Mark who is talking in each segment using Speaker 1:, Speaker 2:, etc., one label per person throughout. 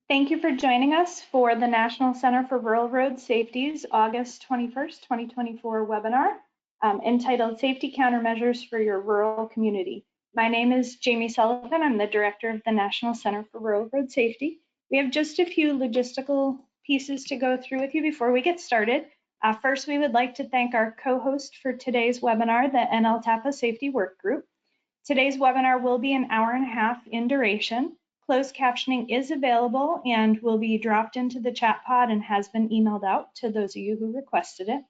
Speaker 1: Thank you for joining us for the National Center for Rural Road Safety's August 21st, 2024 webinar entitled Safety Countermeasures for Your Rural Community. My name is Jamie Sullivan. I'm the director of the National Center for Rural Road Safety. We have just a few logistical pieces to go through with you before we get started. First, we would like to thank our co-host for today's webinar, the NLTAPA Safety Work Group. Today's webinar will be an hour and a half in duration. Closed captioning is available and will be dropped into the chat pod and has been emailed out to those of you who requested it.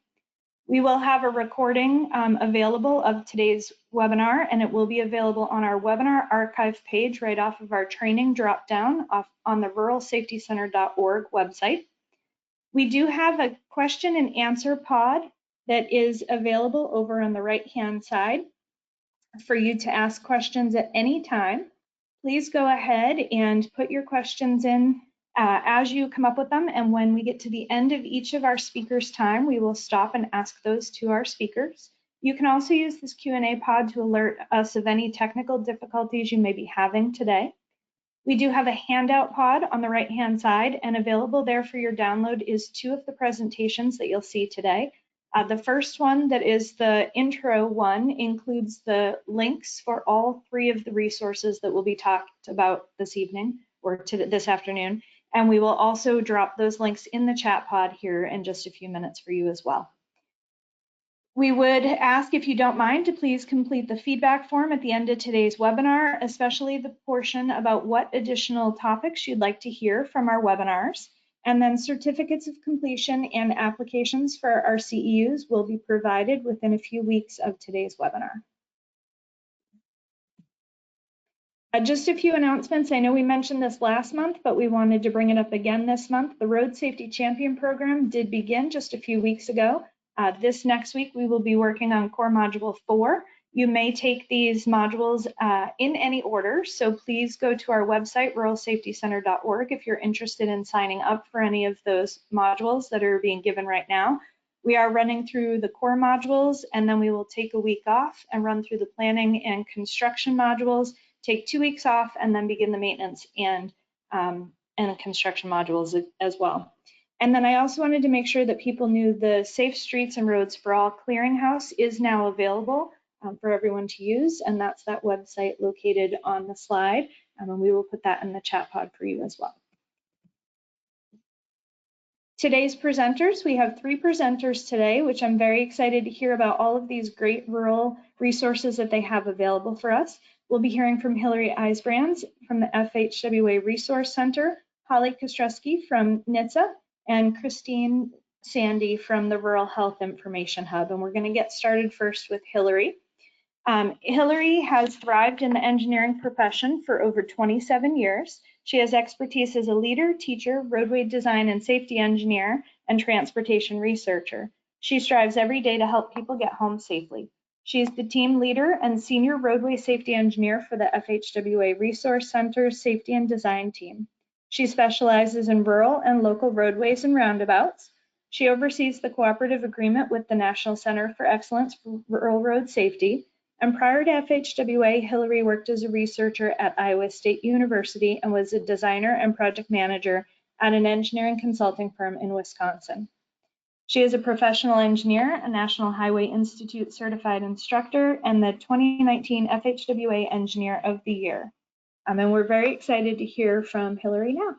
Speaker 1: We will have a recording available of today's webinar, and it will be available on our webinar archive page right off of our training drop-down on the ruralsafetycenter.org website. We do have a question and answer pod that is available over on the right-hand side for you to ask questions at any time. Please go ahead and put your questions in as you come up with them. And when we get to the end of each of our speakers' time, we will stop and ask those to our speakers. You can also use this Q&A pod to alert us of any technical difficulties you may be having today. We do have a handout pod on the right-hand side, and available there for your download is two of the presentations that you'll see today. The first one, that is the intro one, includes the links for all three of the resources that will be talked about this evening or this afternoon. And we will also drop those links in the chat pod here in just a few minutes for you as well. We would ask, if you don't mind, to please complete the feedback form at the end of today's webinar, especially the portion about what additional topics you'd like to hear from our webinars. And then certificates of completion and applications for our CEUs will be provided within a few weeks of today's webinar. Just a few announcements. I know we mentioned this last month, but we wanted to bring it up again this month. The Road Safety Champion Program did begin just a few weeks ago. This next week, we will be working on Core Module 4. You may take these modules in any order, so please go to our website, ruralsafetycenter.org, if you're interested in signing up for any of those modules that are being given right now. We are running through the core modules, and then we will take a week off and run through the planning and construction modules, take 2 weeks off, and then begin the maintenance and construction modules as well. And then I also wanted to make sure that people knew the Safe Streets and Roads for All Clearinghouse is now available for everyone to use, and that's that website located on the slide, and we will put that in the chat pod for you as well. Today's presenters, we have 3 presenters today, which I'm very excited to hear about all of these great rural resources that they have available for us. We'll be hearing from Hillary Eisbrands from the FHWA Resource Center, Holly Kostrowski from NHTSA, and Christine Sandy from the Rural Health Information Hub. And we're going to get started first with Hillary. Hillary has thrived in the engineering profession for over 27 years. She has expertise as a leader, teacher, roadway design and safety engineer, and transportation researcher. She strives every day to help people get home safely. She is the team leader and senior roadway safety engineer for the FHWA Resource Center's safety and design team. She specializes in rural and local roadways and roundabouts. She oversees the cooperative agreement with the National Center for Excellence for Rural Road Safety. And prior to FHWA, Hillary worked as a researcher at Iowa State University and was a designer and project manager at an engineering consulting firm in Wisconsin. She is a professional engineer, a National Highway Institute certified instructor, and the 2019 FHWA Engineer of the Year. And we're very excited to hear from Hillary now.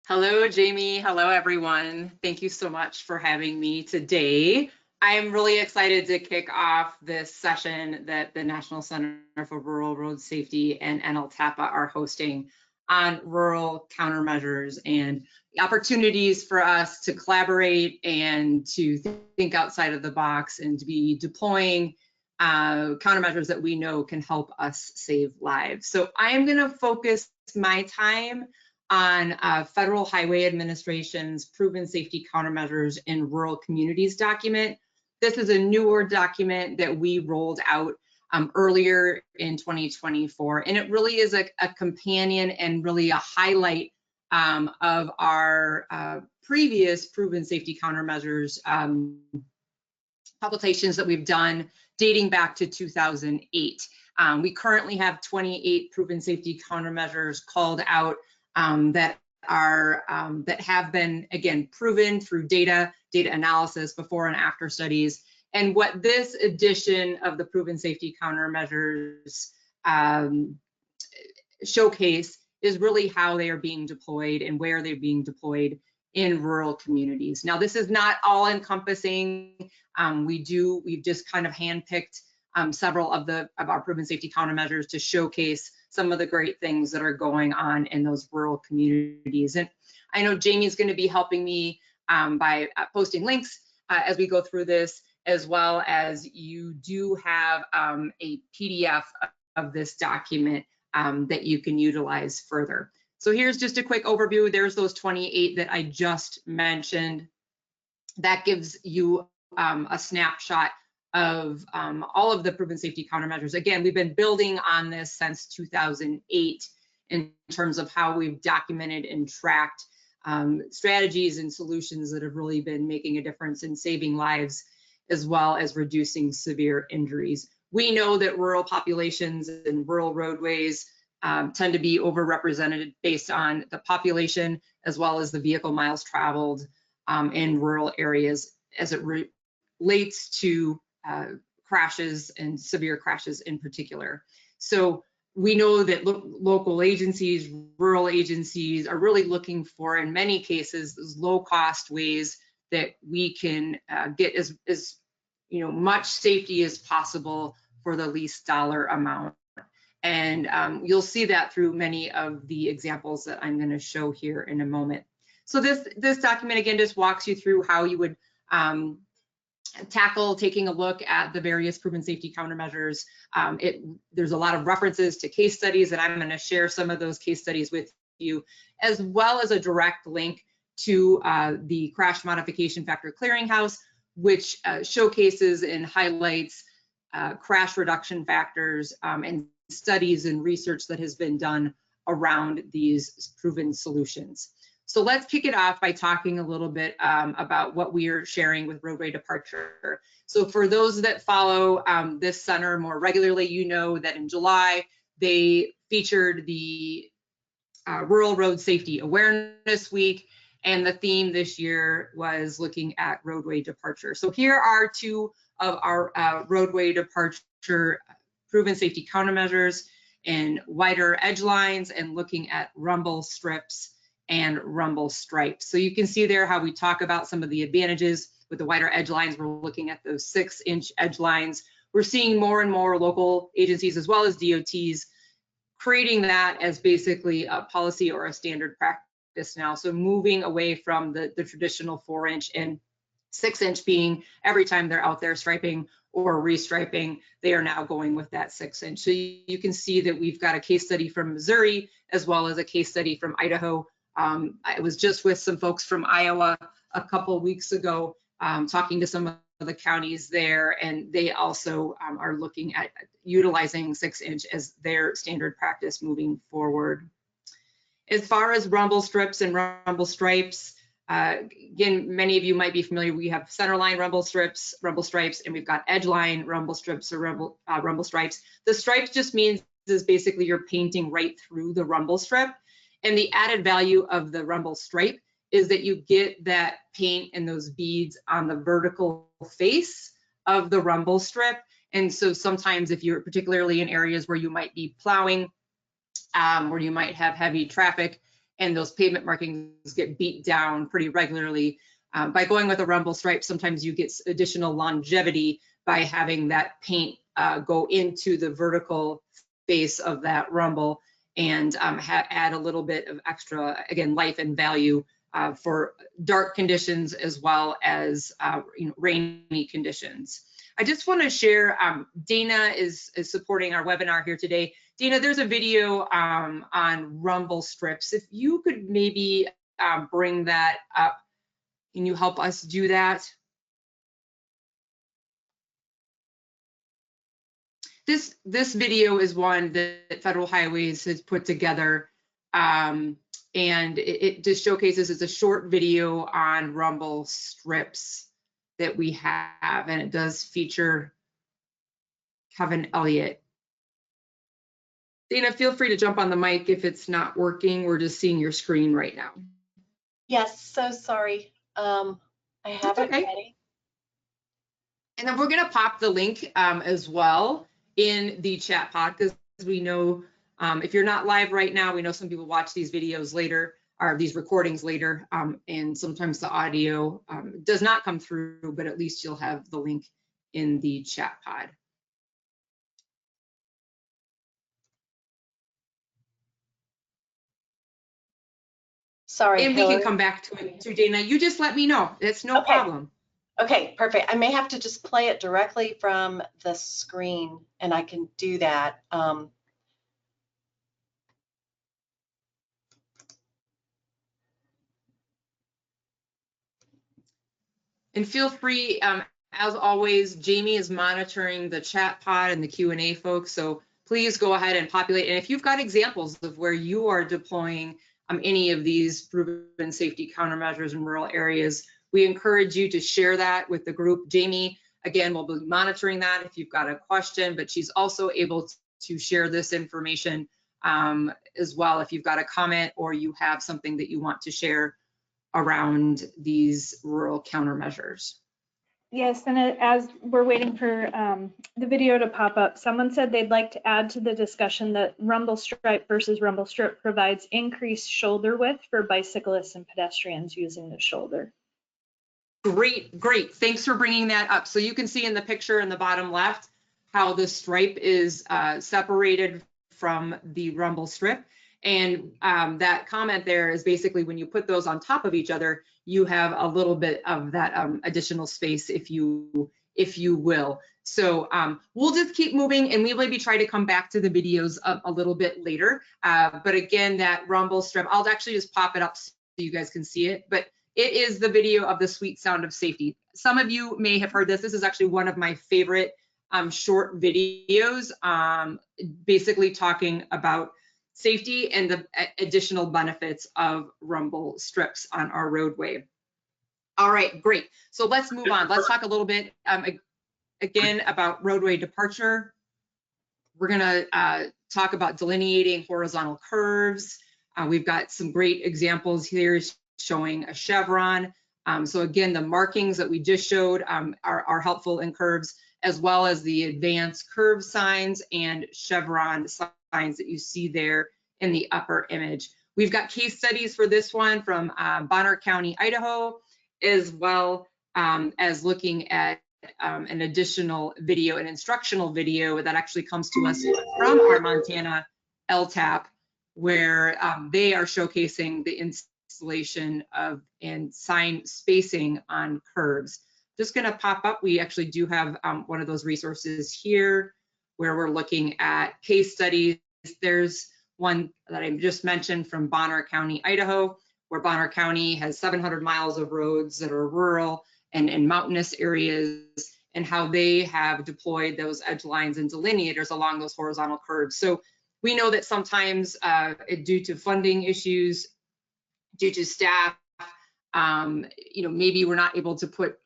Speaker 2: Hello, Jamie. Hello, everyone. Thank you so much for having me today. I am really excited to kick off this session that the National Center for Rural Road Safety and NLTAPA are hosting on rural countermeasures and the opportunities for us to collaborate and to think outside of the box and to be deploying countermeasures that we know can help us save lives. So I am going to focus my time on Federal Highway Administration's Proven Safety Countermeasures in Rural Communities document. This is a newer document that we rolled out earlier in 2024, and it really is a companion and really a highlight of our previous Proven Safety Countermeasures consultations that we've done dating back to 2008. We currently have 28 proven safety countermeasures called out that have been, again, proven through data analysis, before and after studies. And what this edition of the proven safety countermeasures showcase is really how they are being deployed and where they're being deployed in rural communities. Now, this is not all encompassing. We've just kind of handpicked several of our proven safety countermeasures to showcase some of the great things that are going on in those rural communities. And I know Jamie's going to be helping me by posting links as we go through this, as well as you do have a PDF of this document that you can utilize further. So here's just a quick overview. There's those 28 that I just mentioned. That gives you a snapshot of all of the proven safety countermeasures. Again, we've been building on this since 2008 in terms of how we've documented and tracked strategies and solutions that have really been making a difference in saving lives, as well as reducing severe injuries. We know that rural populations and rural roadways tend to be overrepresented based on the population, as well as the vehicle miles traveled in rural areas as it relates to crashes and severe crashes in particular. So we know that local agencies, rural agencies are really looking for, in many cases, those low-cost ways that we can get as much safety as possible for the least dollar amount. And you'll see that through many of the examples that I'm going to show here in a moment. So this document, again, just walks you through how you would tackle taking a look at the various proven safety countermeasures. There's a lot of references to case studies, and I'm going to share some of those case studies with you, as well as a direct link to the Crash Modification Factor Clearinghouse, which showcases and highlights crash reduction factors and studies and research that has been done around these proven solutions. So let's kick it off by talking a little bit about what we are sharing with roadway departure. So for those that follow this center more regularly, you know that in July, they featured the Rural Road Safety Awareness Week, and the theme this year was looking at roadway departure. So here are two of our roadway departure proven safety countermeasures in wider edge lines and looking at rumble strips and rumble stripes. So you can see there how we talk about some of the advantages with the wider edge lines. We're looking at those 6-inch edge lines. We're seeing more and more local agencies, as well as DOTs, creating that as basically a policy or a standard practice now. So moving away from the traditional 4-inch and 6-inch being every time they're out there striping or restriping, they are now going with that 6-inch. So you can see that we've got a case study from Missouri, as well as a case study from Idaho. I was just with some folks from Iowa a couple weeks ago, talking to some of the counties there, and they also are looking at utilizing 6-inch as their standard practice moving forward. As far as rumble strips and rumble stripes, again, many of you might be familiar. We have centerline rumble strips, rumble stripes, and we've got edge line rumble strips or rumble stripes. The stripes just means is basically you're painting right through the rumble strip. And the added value of the rumble stripe is that you get that paint and those beads on the vertical face of the rumble strip. And so sometimes if you're particularly in areas where you might be plowing, where you might have heavy traffic and those pavement markings get beat down pretty regularly, by going with a rumble stripe, sometimes you get additional longevity by having that paint go into the vertical face of that rumble and add a little bit of extra, again, life and value for dark conditions, as well as rainy conditions. I just want to share, Dana is supporting our webinar here today. Dana, there's a video on rumble strips. If you could maybe bring that up, can you help us do that? This video is one that Federal Highways has put together, and it just showcases, it's a short video on rumble strips that we have, and it does feature Kevin Elliott. Dana, feel free to jump on the mic if it's not working. We're just seeing your screen right now.
Speaker 3: Yes, so sorry. I have it ready.
Speaker 2: And then we're going to pop the link as well in the chat pod, because we know if you're not live right now, we know some people watch these videos later, or these recordings later, and sometimes the audio does not come through, but at least you'll have the link in the chat pod.
Speaker 3: Sorry,
Speaker 2: and
Speaker 3: Hillary.
Speaker 2: we can come back to it too, Dana. You just let me know. It's no problem.
Speaker 3: Okay, perfect. I may have to just play it directly from the screen, and I can do that.
Speaker 2: And feel free, as always, Jamie is monitoring the chat pod and the Q&A, folks, so please go ahead and populate. And if you've got examples of where you are deploying any of these proven safety countermeasures in rural areas, we encourage you to share that with the group. Jamie, again, will be monitoring that if you've got a question, but she's also able to share this information as well if you've got a comment or you have something that you want to share around these rural countermeasures.
Speaker 1: Yes, and as we're waiting for the video to pop up, someone said they'd like to add to the discussion that rumble stripe versus rumble strip provides increased shoulder width for bicyclists and pedestrians using the shoulder.
Speaker 2: Great, great. Thanks for bringing that up. So you can see in the picture in the bottom left how the stripe is separated from the rumble strip. And that comment there is basically when you put those on top of each other, you have a little bit of that additional space, if you will. So we'll just keep moving, and we'll maybe try to come back to the videos a little bit later. But again, that rumble strip, I'll actually just pop it up so you guys can see it. But it is the video of the sweet sound of safety. Some of you may have heard this. This is actually one of my favorite short videos, basically talking about safety and the additional benefits of rumble strips on our roadway. All right, great. So let's move on. Let's talk a little bit again about roadway departure. We're gonna talk about delineating horizontal curves. We've got some great examples here showing a chevron. So again, the markings that we just showed are helpful in curves, as well as the advanced curve signs and chevron signs that you see there in the upper image. We've got case studies for this one from Bonner County, Idaho, as well as looking at an additional video, an instructional video that actually comes to us from our Montana LTAP, where they are showcasing the installation of and sign spacing on curves. Just going to pop up, we actually do have one of those resources here where we're looking at case studies. There's one that I just mentioned from Bonner County, Idaho, where Bonner County has 700 miles of roads that are rural and in mountainous areas, and how they have deployed those edge lines and delineators along those horizontal curves. So we know that sometimes due to funding issues, due to staff, maybe we're not able to put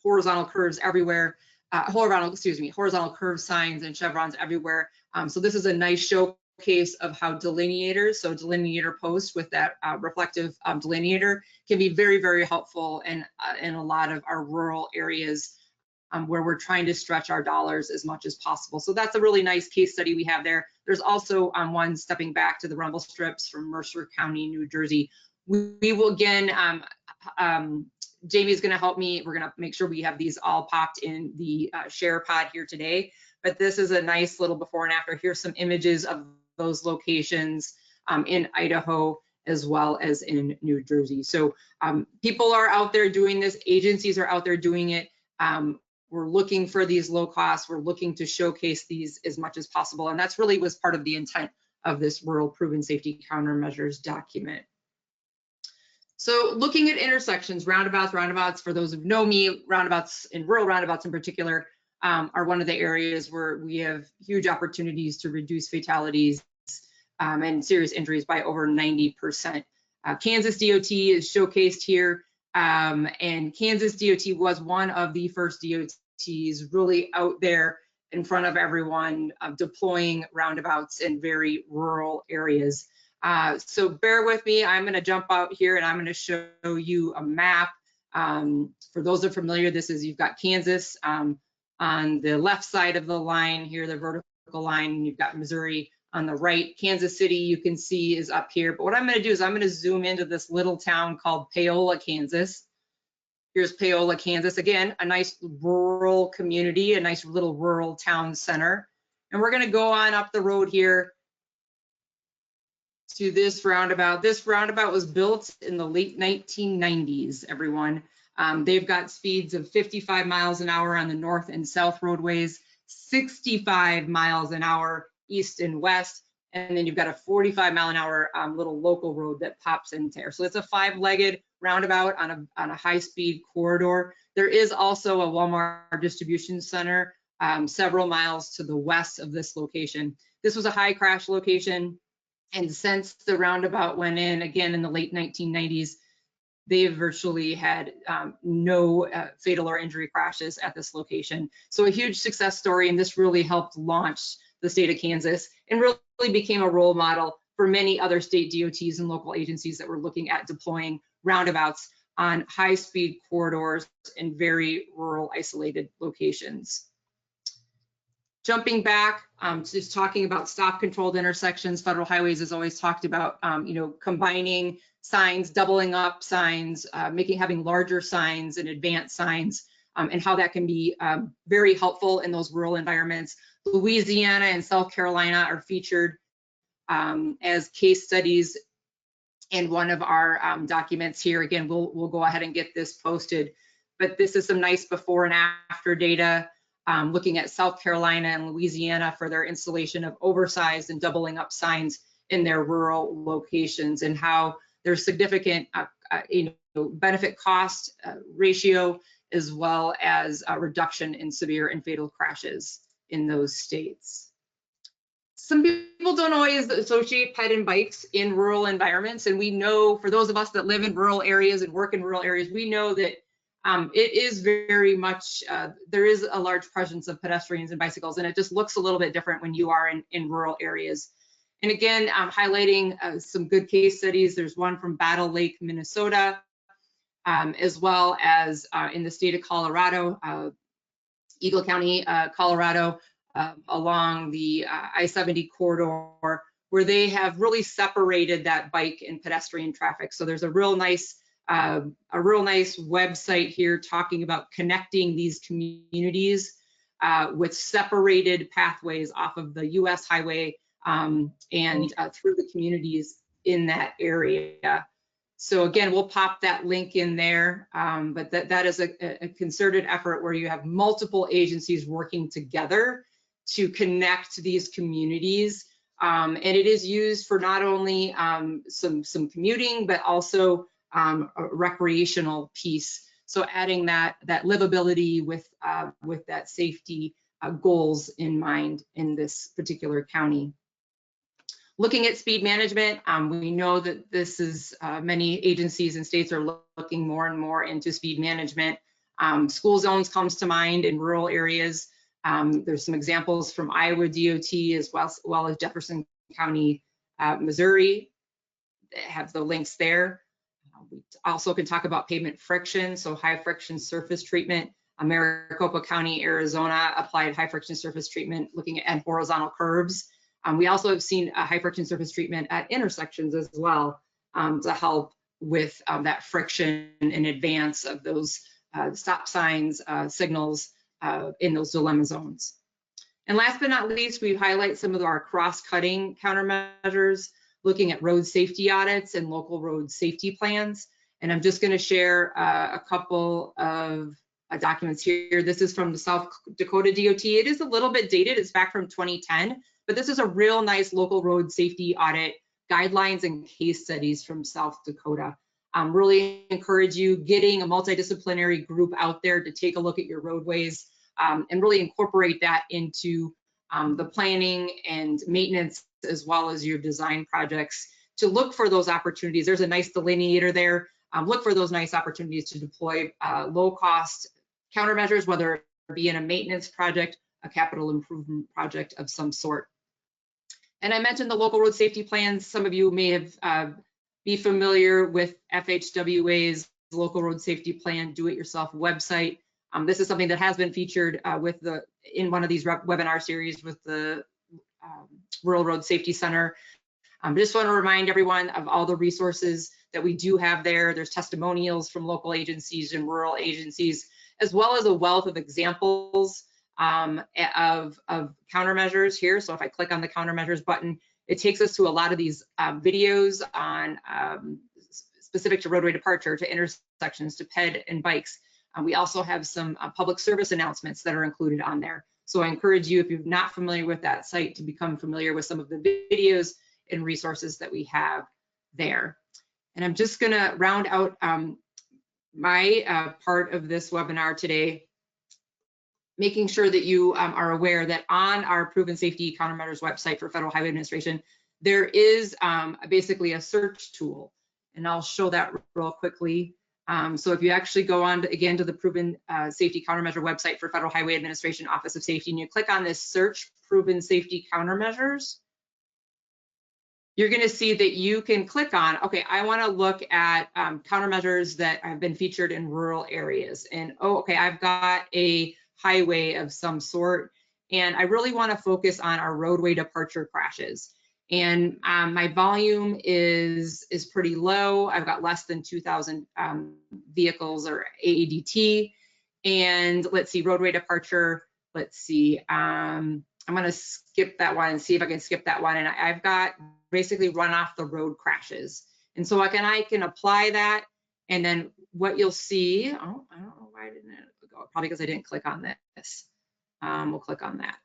Speaker 2: horizontal curves everywhere, horizontal curve signs and chevrons everywhere. So this is a nice showcase of how delineators, so delineator posts with that reflective delineator can be very, very helpful in a lot of our rural areas where we're trying to stretch our dollars as much as possible. So that's a really nice case study we have there. There's also one stepping back to the rumble strips from Mercer County, New Jersey. We will again, Jamie's gonna help me. We're gonna make sure we have these all popped in the share pod here today. But this is a nice little before and after. Here's some images of those locations in Idaho as well as in New Jersey. So people are out there doing this. Agencies are out there doing it. We're looking for these low costs. We're looking to showcase these as much as possible. And that's really was part of the intent of this Rural Proven Safety Countermeasures document. So looking at intersections, roundabouts, for those who know me, roundabouts and rural roundabouts in particular are one of the areas where we have huge opportunities to reduce fatalities and serious injuries by over 90%. Kansas DOT is showcased here. And Kansas DOT was one of the first DOTs really out there in front of everyone, deploying roundabouts in very rural areas. So bear with me, I'm going to jump out here and I'm going to show you a map. For those that are familiar, you've got Kansas on the left side of the line here, the vertical line, and you've got Missouri on the right. Kansas City, you can see, is up here. But what I'm going to do is I'm going to zoom into this little town called Paola, Kansas. Here's Paola, Kansas. Again, a nice rural community, a nice little rural town center. And we're going to go on up the road here to this roundabout. This roundabout was built in the late 1990s, everyone. They've got speeds of 55 miles an hour on the north and south roadways, 65 miles an hour east and west, and then you've got a 45 mile an hour little local road that pops into there. So it's a 5-legged roundabout on a high-speed corridor. There is also a Walmart distribution center several miles to the west of this location. This was a high crash location, and since the roundabout went in, again, in the late 1990s, they virtually had no fatal or injury crashes at this location. So a huge success story, and this really helped launch the state of Kansas and really became a role model for many other state DOTs and local agencies that were looking at deploying roundabouts on high-speed corridors in very rural, isolated locations. Jumping back, just talking about stop-controlled intersections, Federal Highways has always talked about, combining signs, doubling up signs, having larger signs and advanced signs, and how that can be very helpful in those rural environments. Louisiana and South Carolina are featured as case studies in one of our documents here. Again, we'll go ahead and get this posted, but this is some nice before and after data. Looking at South Carolina and Louisiana for their installation of oversized and doubling up signs in their rural locations, and how there's significant benefit cost ratio, as well as a reduction in severe and fatal crashes in those states. Some people don't always associate ped and bikes in rural environments, and we know, for those of us that live in rural areas and work in rural areas, we know that it is very much, there is a large presence of pedestrians and bicycles, and it just looks a little bit different when you are in rural areas. And again, highlighting some good case studies. There's one from Battle Lake, Minnesota, as well as in the state of Colorado, Eagle County, Colorado, along the I-70 corridor, where they have really separated that bike and pedestrian traffic. So there's a real nice website here talking about connecting these communities with separated pathways off of the US highway and through the communities in that area. So again, we'll pop that link in there, but that is a concerted effort where you have multiple agencies working together to connect these communities. And it is used for not only some commuting, but also a recreational piece. So adding that livability with that safety goals in mind in this particular county. Looking at speed management, we know that this is many agencies and states are looking more and more into speed management. School zones comes to mind in rural areas. There's some examples from Iowa DOT as well as Jefferson County, Missouri, that have the links there. We also can talk about pavement friction, so high friction surface treatment. Maricopa County, Arizona applied high friction surface treatment looking at horizontal curves. We also have seen a high friction surface treatment at intersections as well to help with that friction in advance of those stop signs, signals in those dilemma zones. And last but not least, we highlight some of our cross-cutting countermeasures, looking at road safety audits and local road safety plans. And I'm just going to share a couple of documents here. This is from the South Dakota DOT. It is a little bit dated. It's back from 2010, but this is a real nice local road safety audit guidelines and case studies from South Dakota. Really encourage you getting a multidisciplinary group out there to take a look at your roadways and really incorporate that into the planning and maintenance, as well as your design projects, to look for those opportunities. There's a nice delineator there look for those nice opportunities to deploy low-cost countermeasures, whether it be in a maintenance project, a capital improvement project of some sort. And I mentioned the local road safety plans. Some of you may have be familiar with FHWA's local road safety plan do-it-yourself website. This is something that has been featured in one of these webinar series with the Rural Road Safety Center. Just want to remind everyone of all the resources that we do have there. There's testimonials from local agencies and rural agencies, as well as a wealth of examples of countermeasures here. So if I click on the countermeasures button, it takes us to a lot of these videos on specific to roadway departure, to intersections, to ped and bikes. We also have some public service announcements that are included on there. So I encourage you, if you're not familiar with that site, to become familiar with some of the videos and resources that we have there. And I'm just gonna round out my part of this webinar today, making sure that you are aware that on our Proven Safety Countermeasures website for Federal Highway Administration, there is basically a search tool, and I'll show that real quickly. So if you actually go on again to the Proven Safety Countermeasure website for Federal Highway Administration Office of Safety, and you click on this search Proven Safety Countermeasures, you're going to see that you can click on, okay, I want to look at countermeasures that have been featured in rural areas. And oh, okay, I've got a highway of some sort, and I really want to focus on our roadway departure crashes. And my volume is pretty low. I've got less than 2,000 vehicles or AEDT. And let's see, roadway departure, let's see, I'm gonna skip that one and see if I can skip that one. And I've got basically run off the road crashes. And so I can apply that, and then what you'll see, oh, I don't know why I didn't go, probably because I didn't click on this. We'll click on that.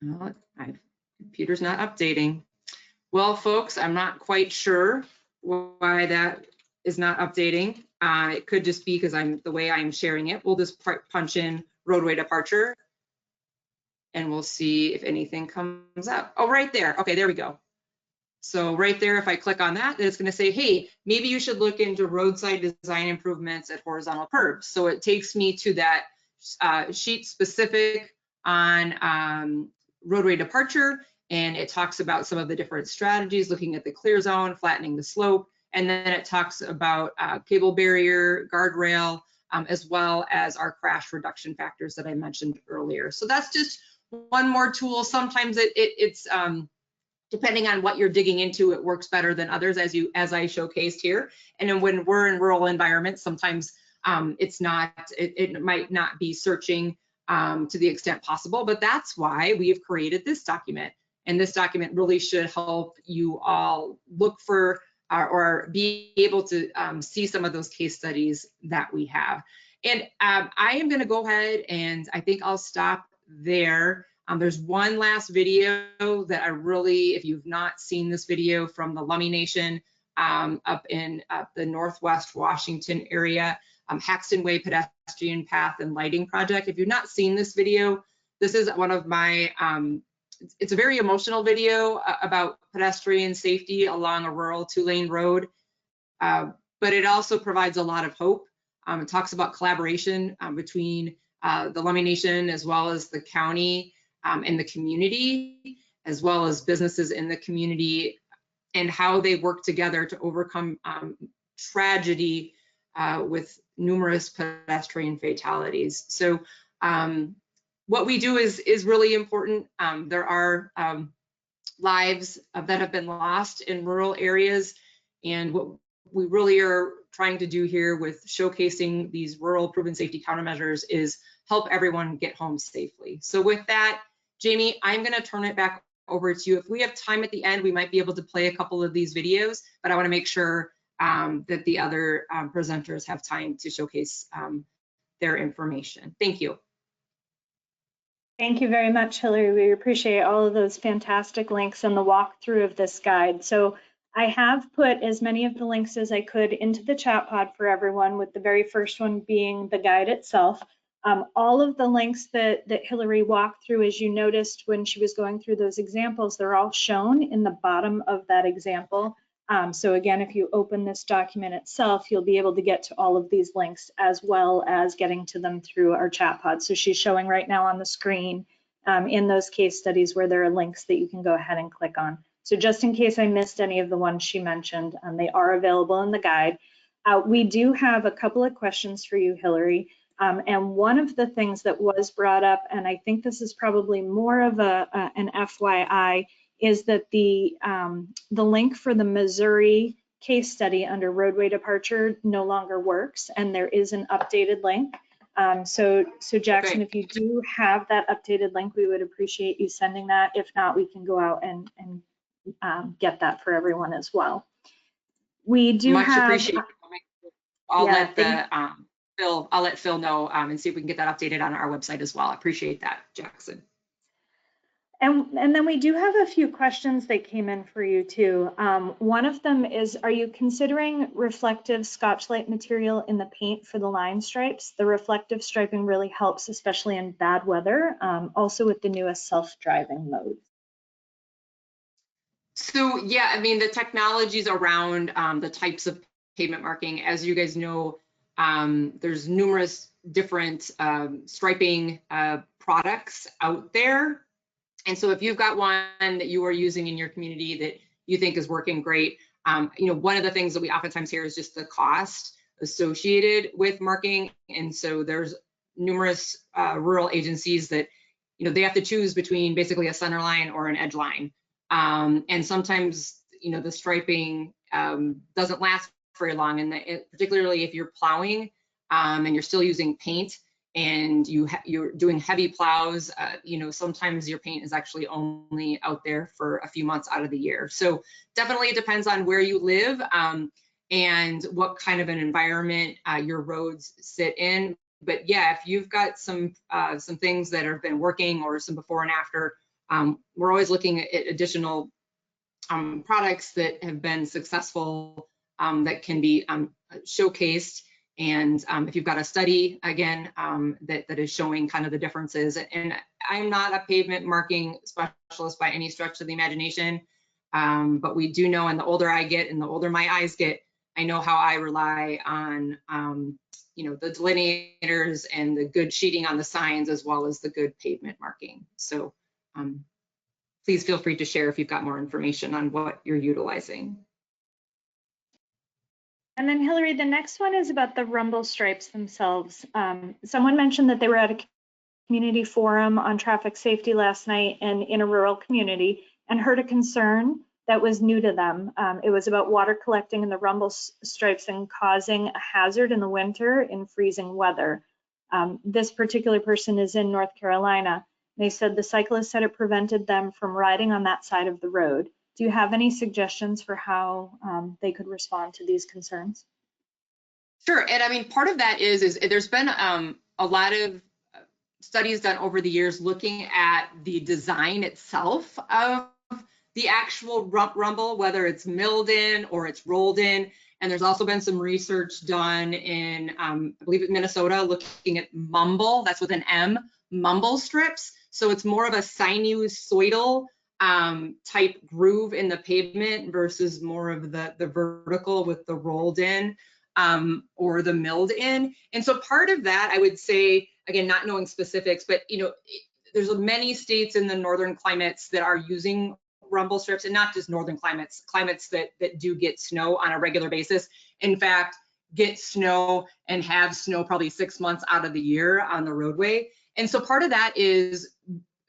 Speaker 2: Well, my computer's not updating. Well, folks, I'm not quite sure why that is not updating. It could just be because the way I'm sharing it. We'll just punch in roadway departure, and we'll see if anything comes up. Oh, right there. Okay, there we go. So right there, if I click on that, it's going to say, hey, maybe you should look into roadside design improvements at horizontal curbs. So it takes me to that sheet specific on roadway departure, and it talks about some of the different strategies, looking at the clear zone, flattening the slope, and then it talks about cable barrier, guardrail, as well as our crash reduction factors that I mentioned earlier. So that's just one more tool. Sometimes it's depending on what you're digging into, it works better than others, as I showcased here. And then when we're in rural environments, sometimes it might not be searching to the extent possible, but that's why we have created this document. And this document really should help you all look for or be able to see some of those case studies that we have. And I am going to go ahead, and I think I'll stop there. There's one last video that I really, if you've not seen this video from the Lummi Nation up in the Northwest Washington area, Haxton Way Pedestrian Path and Lighting Project. If you've not seen this video, this is one of my, it's a very emotional video about pedestrian safety along a rural 2-lane road, but it also provides a lot of hope. It talks about collaboration between the Lummi Nation as well as the county and the community, as well as businesses in the community, and how they work together to overcome tragedy with numerous pedestrian fatalities. So what we do is really important. There are lives that have been lost in rural areas, and what we really are trying to do here with showcasing these rural proven safety countermeasures is help everyone get home safely. So with that, Jamie, I'm going to turn it back over to you. If we have time at the end, we might be able to play a couple of these videos, but I want to make sure that the other presenters have time to showcase their information. Thank you.
Speaker 1: Thank you very much, Hillary. We appreciate all of those fantastic links and the walkthrough of this guide. So I have put as many of the links as I could into the chat pod for everyone, with the very first one being the guide itself. All of the links that Hillary walked through, as you noticed when she was going through those examples, they're all shown in the bottom of that example. So again, if you open this document itself, you'll be able to get to all of these links as well as getting to them through our chat pod. So she's showing right now on the screen in those case studies where there are links that you can go ahead and click on. So just in case I missed any of the ones she mentioned, they are available in the guide. We do have a couple of questions for you, Hillary. And one of the things that was brought up, and I think this is probably more of an FYI, is that the link for the Missouri case study under roadway departure no longer works, and there is an updated link. So Jackson, if you do have that updated link, we would appreciate you sending that. If not, we can go out and get that for everyone as well. We do
Speaker 2: Much
Speaker 1: have.
Speaker 2: Appreciated. I'll let Phil know and see if we can get that updated on our website as well. I appreciate that, Jackson.
Speaker 1: And then we do have a few questions that came in for you too. One of them is, are you considering reflective Scotch-Lite material in the paint for the line stripes? The reflective striping really helps, especially in bad weather, also with the newest self-driving modes.
Speaker 2: So yeah, I mean, the technologies around the types of pavement marking, as you guys know, there's numerous different striping products out there. And so if you've got one that you are using in your community that you think is working great, one of the things that we oftentimes hear is just the cost associated with marking. And so there's numerous rural agencies that, they have to choose between basically a center line or an edge line. And sometimes, the striping doesn't last very long. And particularly if you're plowing and you're still using paint, and you're doing heavy plows, sometimes your paint is actually only out there for a few months out of the year. So definitely it depends on where you live and what kind of an environment your roads sit in. But yeah, if you've got some things that have been working or some before and after, we're always looking at additional products that have been successful that can be showcased. And if you've got a study, again, that is showing kind of the differences. And I'm not a pavement marking specialist by any stretch of the imagination, but we do know, and the older I get and the older my eyes get, I know how I rely on, the delineators and the good sheeting on the signs, as well as the good pavement marking. So please feel free to share if you've got more information on what you're utilizing.
Speaker 1: And then Hillary, the next one is about the rumble stripes themselves. Someone mentioned that they were at a community forum on traffic safety last night and in a rural community and heard a concern that was new to them. It was about water collecting in the rumble stripes and causing a hazard in the winter in freezing weather. This particular person is in North Carolina. They said the cyclist said it prevented them from riding on that side of the road. Do you have any suggestions for how they could respond to these concerns?
Speaker 2: Sure, and I mean, part of that is there's been a lot of studies done over the years looking at the design itself of the actual rumble, whether it's milled in or it's rolled in. And there's also been some research done in, I believe in Minnesota, looking at mumble, that's with an M, mumble strips. So it's more of a sinusoidal type groove in the pavement versus more of the vertical with the rolled in or the milled in. And so part of that, I would say, again, not knowing specifics, but there's many states in the northern climates that are using rumble strips, and not just northern climates that do get snow on a regular basis. In fact, get snow and have snow probably 6 months out of the year on the roadway. And so part of that is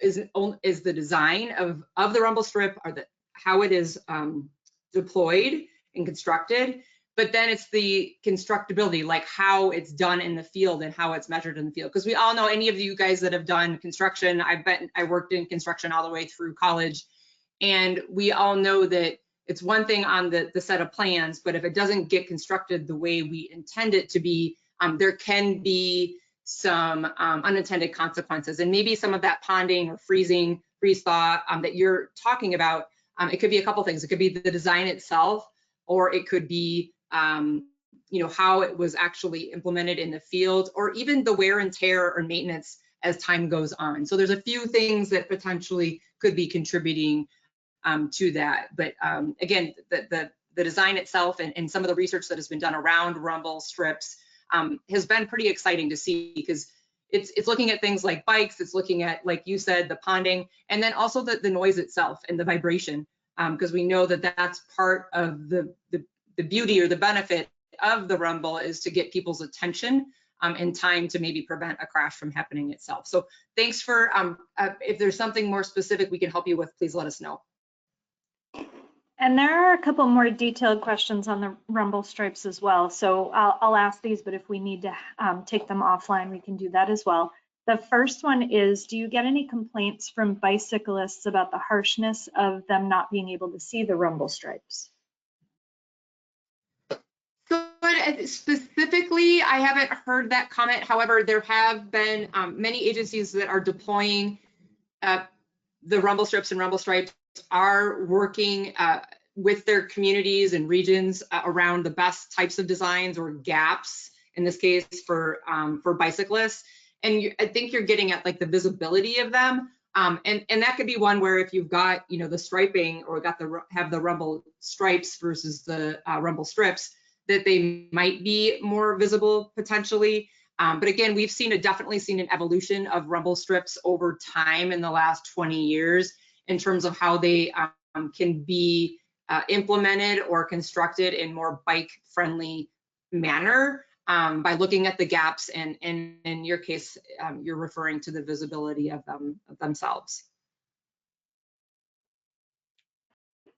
Speaker 2: the design of the rumble strip, or how it is deployed and constructed. But then it's the constructability, like how it's done in the field and how it's measured in the field. Because we all know, any of you guys that have done construction, I worked in construction all the way through college, and we all know that it's one thing on the set of plans, but if it doesn't get constructed the way we intend it to be, there can be some unintended consequences. And maybe some of that ponding or freezing, freeze thaw that you're talking about, it could be a couple things. It could be the design itself, or it could be how it was actually implemented in the field, or even the wear and tear or maintenance as time goes on. So there's a few things that potentially could be contributing to that. But again, the design itself and some of the research that has been done around rumble strips has been pretty exciting to see, because it's looking at things like bikes, it's looking at, like you said, the ponding, and then also the noise itself and the vibration, because we know that that's part of the beauty or the benefit of the rumble, is to get people's attention in time to maybe prevent a crash from happening itself. So thanks for, if there's something more specific we can help you with, please let us know.
Speaker 1: And there are a couple more detailed questions on the rumble stripes as well. So I'll ask these, but if we need to take them offline, we can do that as well. The first one is, do you get any complaints from bicyclists about the harshness of them not being able to see the rumble stripes?
Speaker 2: So specifically, I haven't heard that comment. However, there have been many agencies that are deploying the rumble strips, and rumble stripes are working with their communities and regions around the best types of designs or gaps, in this case for bicyclists. And I think you're getting at like the visibility of them. And that could be one where if you've got, you know, the striping, or have the rumble stripes versus the rumble strips, that they might be more visible potentially. But again, we've definitely seen an evolution of rumble strips over time in the last 20 years in terms of how they can be implemented or constructed in more bike-friendly manner by looking at the gaps, and in your case, you're referring to the visibility of themselves.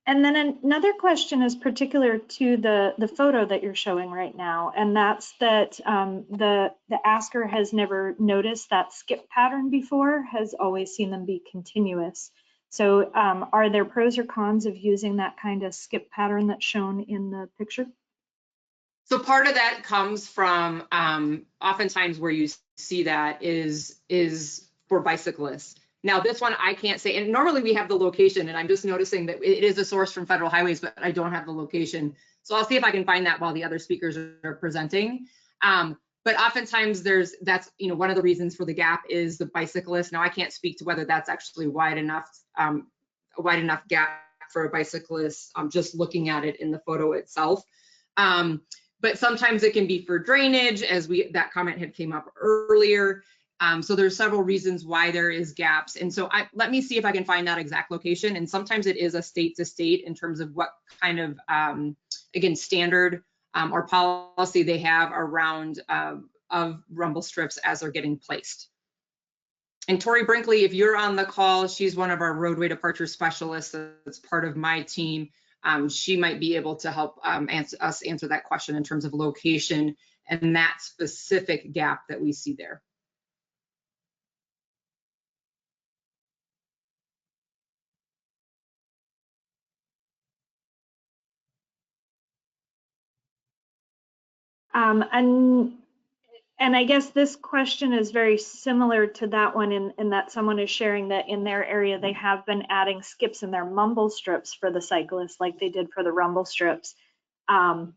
Speaker 1: And then another question is particular to the photo that you're showing right now, and that's that the asker has never noticed that skip pattern before, has always seen them be continuous. So are there pros or cons of using that kind of skip pattern that's shown in the picture?
Speaker 2: So part of that comes from oftentimes where you see that is for bicyclists. Now this one I can't say, and normally we have the location, and I'm just noticing that it is a source from Federal Highways, but I don't have the location. So I'll see if I can find that while the other speakers are presenting. But oftentimes that's one of the reasons for the gap is the bicyclist. Now I can't speak to whether that's actually wide enough gap for a bicyclist, just looking at it in the photo itself. But sometimes it can be for drainage, as that comment had came up earlier. So there's several reasons why there is gaps. And so let me see if I can find that exact location. And sometimes it is a state to state in terms of what kind of, again, standard or policy they have around of rumble strips as they're getting placed. And Tori Brinkley, if you're on the call, she's one of our roadway departure specialists that's part of my team. She might be able to help us answer that question in terms of location and that specific gap that we see there.
Speaker 1: And I guess this question is very similar to that one in that someone is sharing that in their area they have been adding skips in their mumble strips for the cyclists like they did for the rumble strips. And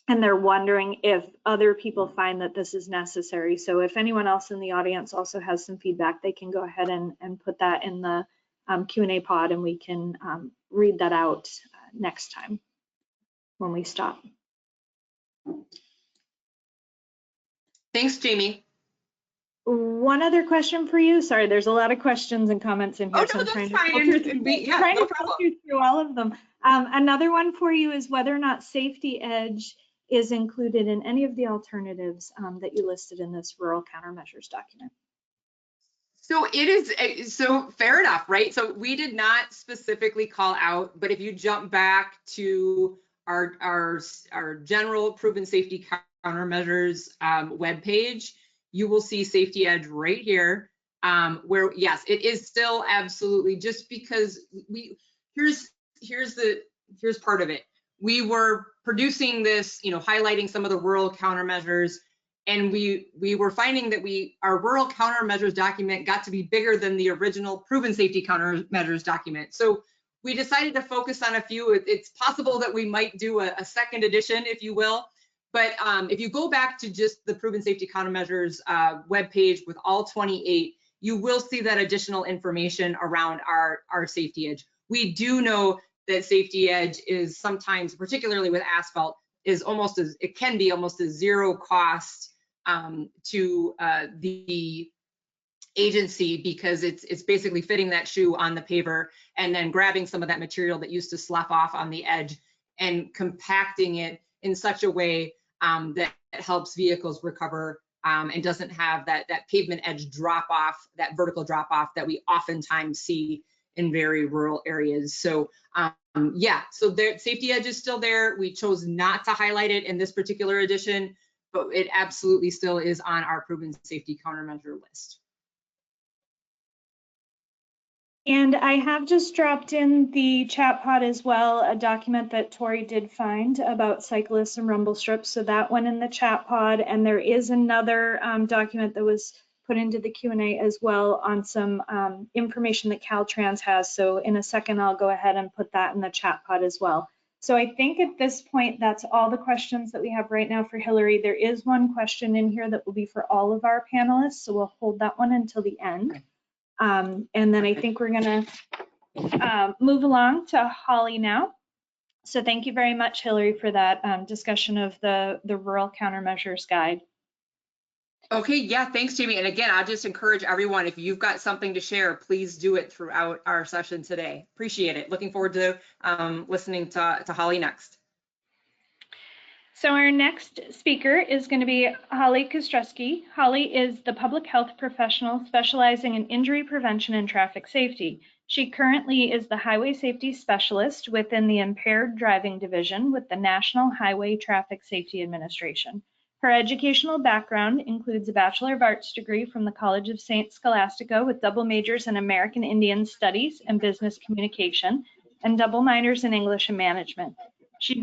Speaker 1: they're wondering if other people find that this is necessary. So if anyone else in the audience also has some feedback, they can go ahead and put that in the Q&A pod, and we can read that out next time when we stop.
Speaker 2: Thanks, Jamie.
Speaker 1: One other question for you. Sorry, there's a lot of questions and comments in here.
Speaker 2: Oh, no,
Speaker 1: so I'm
Speaker 2: that's
Speaker 1: trying
Speaker 2: fine.
Speaker 1: to filter through all of them. Another one for you is whether or not Safety Edge is included in any of the alternatives that you listed in this rural countermeasures document.
Speaker 2: So it is, so fair enough, right? So we did not specifically call out, but if you jump back to our general proven safety countermeasures webpage, you will see Safety Edge right here, where yes, it is still absolutely, just because here's part of it. We were producing this, highlighting some of the rural countermeasures, and we were finding that our rural countermeasures document got to be bigger than the original proven safety countermeasures document. So we decided to focus on a few. It's possible that we might do a second edition, if you will. But if you go back to just the proven safety countermeasures webpage with all 28, you will see that additional information around our Safety Edge. We do know that Safety Edge is sometimes, particularly with asphalt, is almost as, it can be almost a zero cost to the agency, because it's basically fitting that shoe on the paver and then grabbing some of that material that used to slough off on the edge and compacting it in such a way that helps vehicles recover and doesn't have that pavement edge drop off, that vertical drop off that we oftentimes see in very rural areas. So yeah, so the Safety Edge is still there. We chose not to highlight it in this particular edition, but it absolutely still is on our proven safety countermeasure list.
Speaker 1: And I have just dropped in the chat pod as well a document that Tori did find about cyclists and rumble strips. So that went in the chat pod, and there is another document that was put into the Q&A as well on some information that Caltrans has. So in a second, I'll go ahead and put that in the chat pod as well. So I think at this point, that's all the questions that we have right now for Hillary. There is one question in here that will be for all of our panelists, so we'll hold that one until the end.
Speaker 2: Okay.
Speaker 1: And then I think we're gonna move along to Holly now. So thank you very much, Hillary, for that discussion of the Rural Countermeasures Guide.
Speaker 2: Okay, yeah, thanks, Jamie. And again, I'll just encourage everyone, if you've got something to share, please do it throughout our session today. Appreciate it. Looking forward to listening to Holly next.
Speaker 1: So our next speaker is going to be Holly Kostrowski. Holly is the public health professional specializing in injury prevention and traffic safety. She currently is the highway safety specialist within the impaired driving division with the National Highway Traffic Safety Administration. Her educational background includes a Bachelor of Arts degree from the College of St. Scholastica with double majors in American Indian Studies and Business Communication and double minors in English and Management. She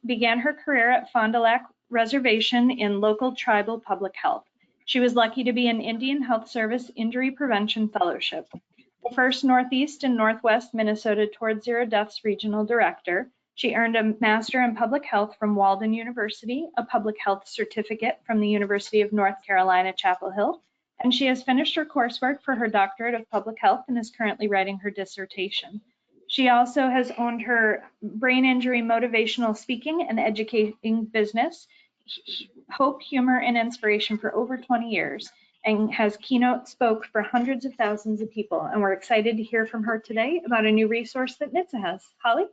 Speaker 1: began her career at Fond du Lac Reservation in local tribal public health. She was lucky to be an Indian Health Service Injury Prevention Fellowship, the first Northeast and Northwest Minnesota Towards Zero Deaths Regional Director. She earned a Master in Public Health from Walden University, a Public Health Certificate from the University of North Carolina, Chapel Hill, and she has finished her coursework for her Doctorate of Public Health and is currently writing her dissertation. She also has owned her brain injury motivational speaking and educating business, Hope, Humor, and Inspiration, for over 20 years and has keynote spoke for hundreds of thousands of people. And we're excited to hear from her today about a new resource that NHTSA has. Holly?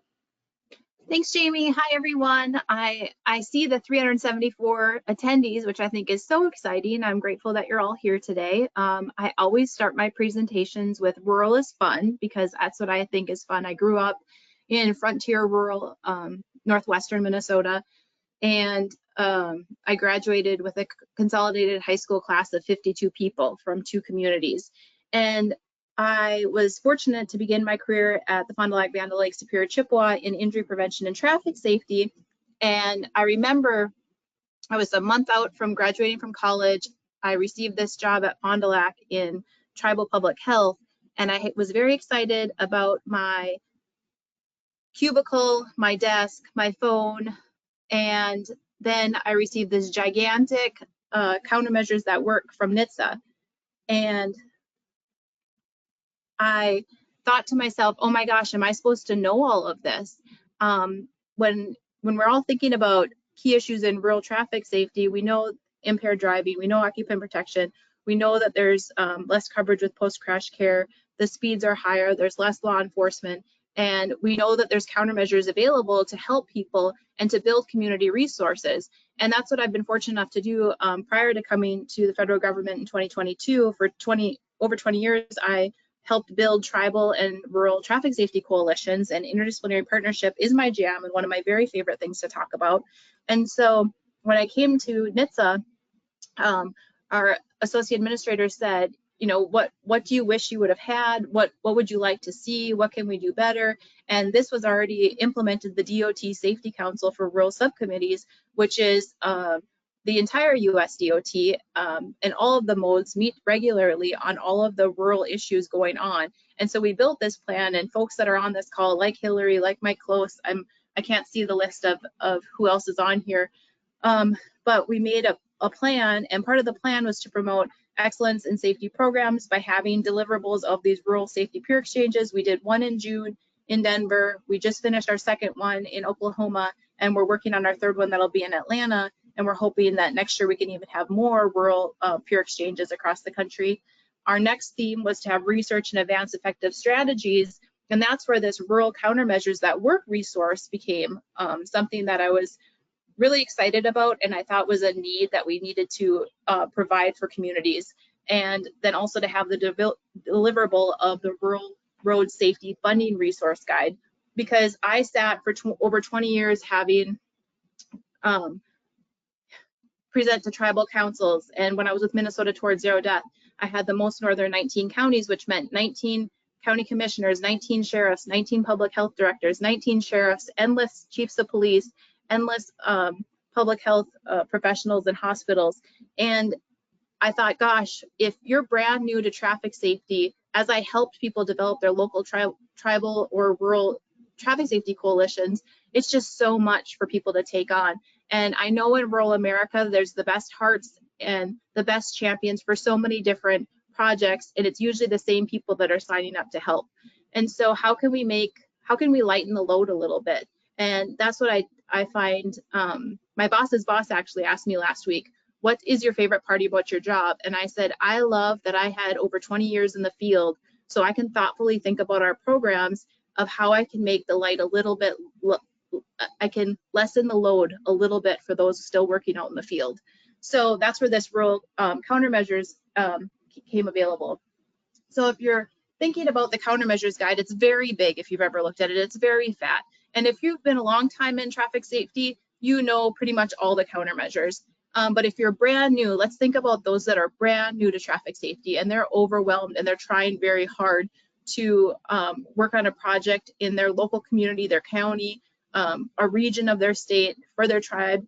Speaker 4: Thanks, Jamie. Hi, everyone. I see the 374 attendees, which I think is so exciting. I'm grateful that you're all here today. I always start my presentations with rural is fun, because that's what I think is fun. I grew up in frontier rural northwestern Minnesota, and I graduated with a consolidated high school class of 52 people from 2 communities. And I was fortunate to begin my career at the Fond du Lac Vanda Lake Superior Chippewa in injury prevention and traffic safety. And I remember I was a month out from graduating from college. I received this job at Fond du Lac in tribal public health, and I was very excited about my cubicle, my desk, my phone, and then I received this gigantic countermeasures that work from NHTSA. And I thought to myself, oh my gosh, am I supposed to know all of this? When we're all thinking about key issues in rural traffic safety, we know impaired driving, we know occupant protection, we know that there's less coverage with post-crash care, the speeds are higher, there's less law enforcement, and we know that there's countermeasures available to help people and to build community resources. And that's what I've been fortunate enough to do prior to coming to the federal government in 2022. For over 20 years, I helped build tribal and rural traffic safety coalitions, and interdisciplinary partnership is my jam and one of my very favorite things to talk about. And so when I came to NHTSA, our associate administrator said, you know, what do you wish you would have had? What would you like to see? What can we do better? And this was already implemented, the DOT Safety Council for Rural Subcommittees, which is the entire US DOT, and all of the modes meet regularly on all of the rural issues going on. And so we built this plan, and folks that are on this call, like Hillary, like Mike Close, I can't see the list of who else is on here, but we made a plan, and part of the plan was to promote excellence in safety programs by having deliverables of these rural safety peer exchanges. We did one in June in Denver. We just finished our second one in Oklahoma, and we're working on our third one that'll be in Atlanta. And we're hoping that next year we can even have more rural peer exchanges across the country. Our next theme was to have research and advance effective strategies. And that's where this Rural Countermeasures That Work resource became something that I was really excited about, and I thought was a need that we needed to provide for communities. And then also to have the deliverable of the Rural Road Safety Funding Resource Guide, because I sat for over 20 years having present to tribal councils. And when I was with Minnesota Towards Zero Death, I had the most northern 19 counties, which meant 19 county commissioners, 19 sheriffs, 19 public health directors, 19 sheriffs, endless chiefs of police, endless public health professionals in hospitals. And I thought, gosh, if you're brand new to traffic safety, as I helped people develop their local tribal or rural traffic safety coalitions, it's just so much for people to take on. And I know in rural America, there's the best hearts and the best champions for so many different projects, and it's usually the same people that are signing up to help. And so how can we lighten the load a little bit? And that's what I find, my boss's boss actually asked me last week, what is your favorite part about your job? And I said, I love that I had over 20 years in the field, so I can thoughtfully think about our programs of how I can make the light a little bit, I can lessen the load a little bit for those still working out in the field. So that's where this Rural Countermeasures came available. So if you're thinking about the Countermeasures Guide, it's very big if you've ever looked at it. It's very fat. And if you've been a long time in traffic safety, you know pretty much all the countermeasures. But if you're brand new, let's think about those that are brand new to traffic safety and they're overwhelmed and they're trying very hard to work on a project in their local community, their county, a region of their state, for their tribe.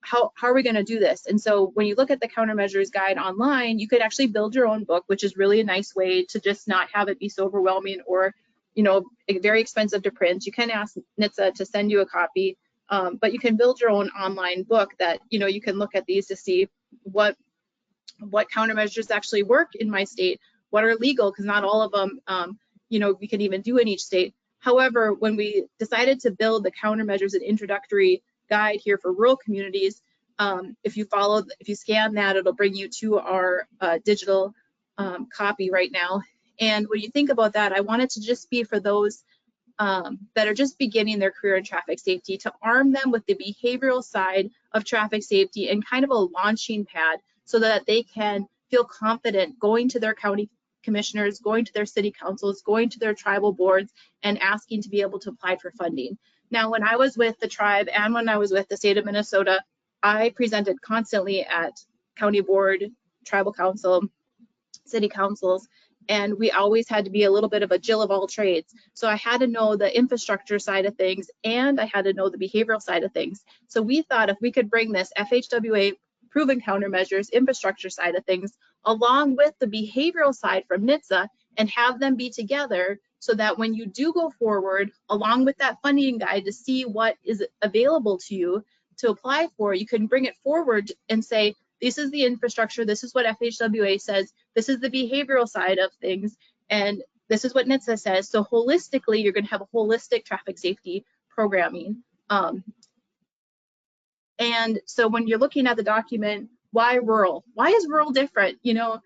Speaker 4: How are we going to do this? And so when you look at the Countermeasures Guide online, you could actually build your own book, which is really a nice way to just not have it be so overwhelming or, you know, very expensive to print. You can ask NHTSA to send you a copy, but you can build your own online book that, you know, you can look at these to see what countermeasures actually work in my state, what are legal, because not all of them, you know, we can even do in each state. However, when we decided to build the countermeasures and introductory guide here for rural communities, if you scan that, it'll bring you to our digital copy right now. And when you think about that, I want it to just be for those that are just beginning their career in traffic safety, to arm them with the behavioral side of traffic safety and kind of a launching pad so that they can feel confident going to their county commissioners, going to their city councils, going to their tribal boards, and asking to be able to apply for funding. Now, when I was with the tribe and when I was with the state of Minnesota, I presented constantly at county board, tribal council, city councils, and we always had to be a little bit of a Jill of all trades. So I had to know the infrastructure side of things and I had to know the behavioral side of things. So we thought if we could bring this FHWA proven countermeasures infrastructure side of things along with the behavioral side from NHTSA and have them be together, so that when you do go forward along with that funding guide to see what is available to you to apply for, you can bring it forward and say, this is the infrastructure, this is what FHWA says, this is the behavioral side of things, and this is what NHTSA says. So holistically, you're going to have a holistic traffic safety programming. And so when you're looking at the document, why rural? Why is rural different? You know,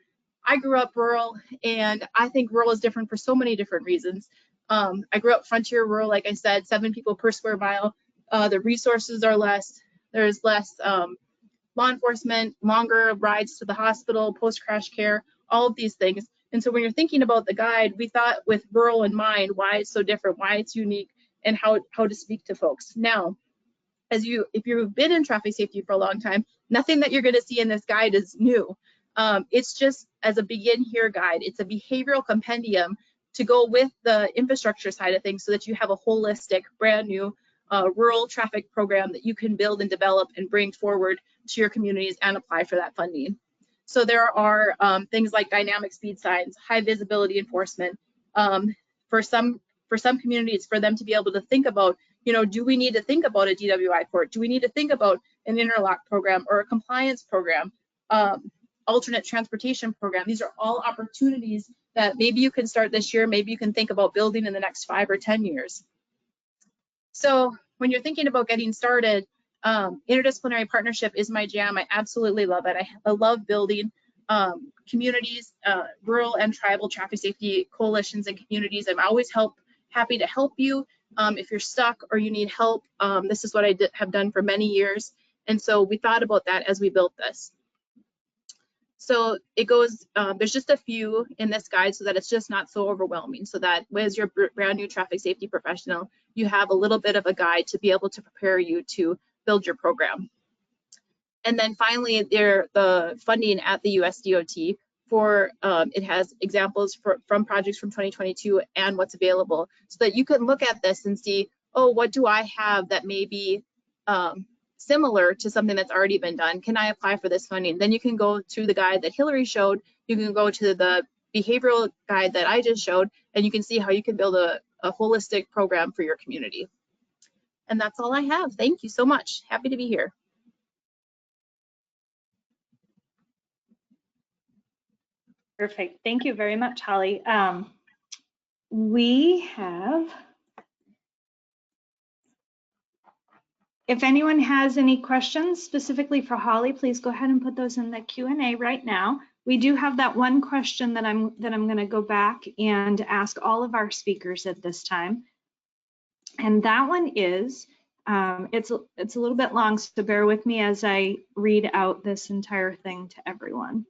Speaker 4: I grew up rural, and I think rural is different for so many different reasons. I grew up frontier rural, like I said, 7 people per square mile. The resources are less. There's less law enforcement, longer rides to the hospital, post-crash care, all of these things. And so when you're thinking about the guide, we thought with rural in mind, why it's so different, why it's unique, and how to speak to folks. Now, if you've been in traffic safety for a long time, nothing that you're going to see in this guide is new. It's just as a begin here guide. It's a behavioral compendium to go with the infrastructure side of things so that you have a holistic, brand new rural traffic program that you can build and develop and bring forward to your communities and apply for that funding. So there are things like dynamic speed signs, high visibility enforcement. For some communities, for them to be able to think about, you know, do we need to think about a DWI court? Do we need to think about an interlock program or a compliance program, alternate transportation program? These are all opportunities that maybe you can start this year, maybe you can think about building in the next 5 or 10 years. So when you're thinking about getting started, interdisciplinary partnership is my jam. I absolutely love it. I love building communities, rural and tribal traffic safety coalitions and communities. I'm always happy to help you if you're stuck or you need help. This is what I have done for many years. And so we thought about that as we built this. So it goes, there's just a few in this guide so that it's just not so overwhelming, so that as you're a brand new traffic safety professional, you have a little bit of a guide to be able to prepare you to build your program. And then finally, the funding at the USDOT for, it has examples from projects from 2022 and what's available, so that you can look at this and see, oh, what do I have that may be similar to something that's already been done? Can I apply for this funding? Then you can go to the guide that Hillary showed. You can go to the behavioral guide that I just showed, and you can see how you can build a holistic program for your community. And that's all I have. Thank you so much. Happy to be here.
Speaker 1: Perfect. Thank you very much, Holly. We have, if anyone has any questions specifically for Holly, please go ahead and put those in the Q&A right now. We do have that one question that I'm going to go back and ask all of our speakers at this time. And that one is, it's a little bit long, so bear with me as I read out this entire thing to everyone.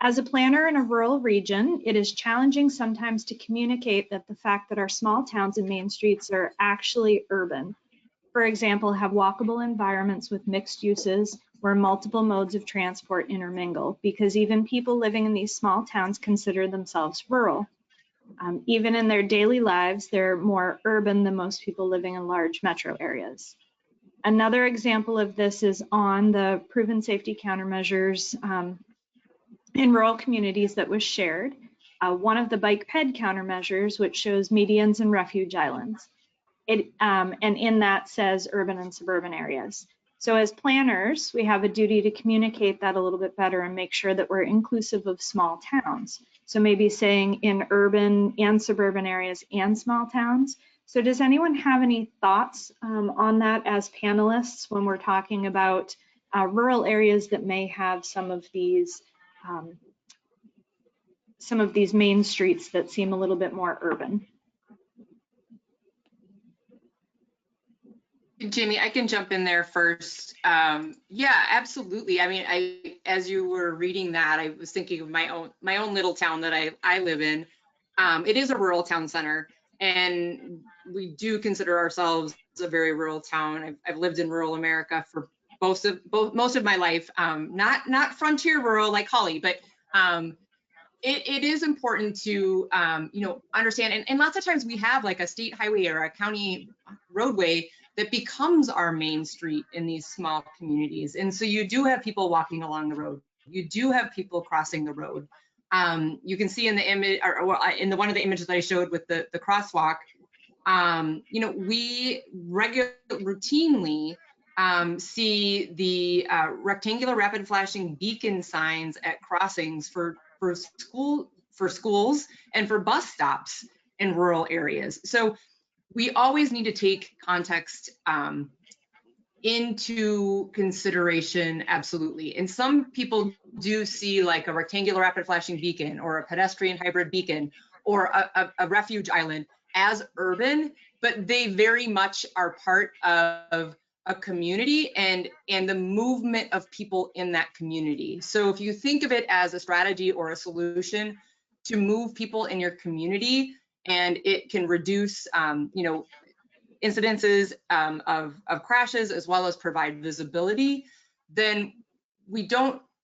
Speaker 1: As a planner in a rural region, it is challenging sometimes to communicate that the fact that our small towns and main streets are actually urban. For example, have walkable environments with mixed uses where multiple modes of transport intermingle, because even people living in these small towns consider themselves rural. Even in their daily lives, they're more urban than most people living in large metro areas. Another example of this is on the proven safety countermeasures in rural communities that was shared. One of the bike ped countermeasures, which shows medians and refuge islands. And in that says urban and suburban areas. So as planners, we have a duty to communicate that a little bit better and make sure that we're inclusive of small towns. So maybe saying in urban and suburban areas and small towns. So does anyone have any thoughts on that as panelists when we're talking about rural areas that may have some of these main streets that seem a little bit more urban?
Speaker 2: Jamie, I can jump in there first. Yeah, absolutely. I mean, as you were reading that, I was thinking of my own little town that I live in. It is a rural town center, and we do consider ourselves a very rural town. I've lived in rural America for most of my life. Not frontier rural like Holly, but it is important to understand. And lots of times we have like a state highway or a county roadway that becomes our main street in these small communities. And so you do have people walking along the road. You do have people crossing the road. You can see in the image, or in one of the images that I showed with the crosswalk, we routinely see the rectangular rapid flashing beacon signs at crossings for schools and for bus stops in rural areas. So we always need to take context into consideration, absolutely. And some people do see like a rectangular rapid flashing beacon or a pedestrian hybrid beacon or a refuge island as urban, but they very much are part of a community and the movement of people in that community. So if you think of it as a strategy or a solution to move people in your community, and it can reduce, incidences of crashes as well as provide visibility, then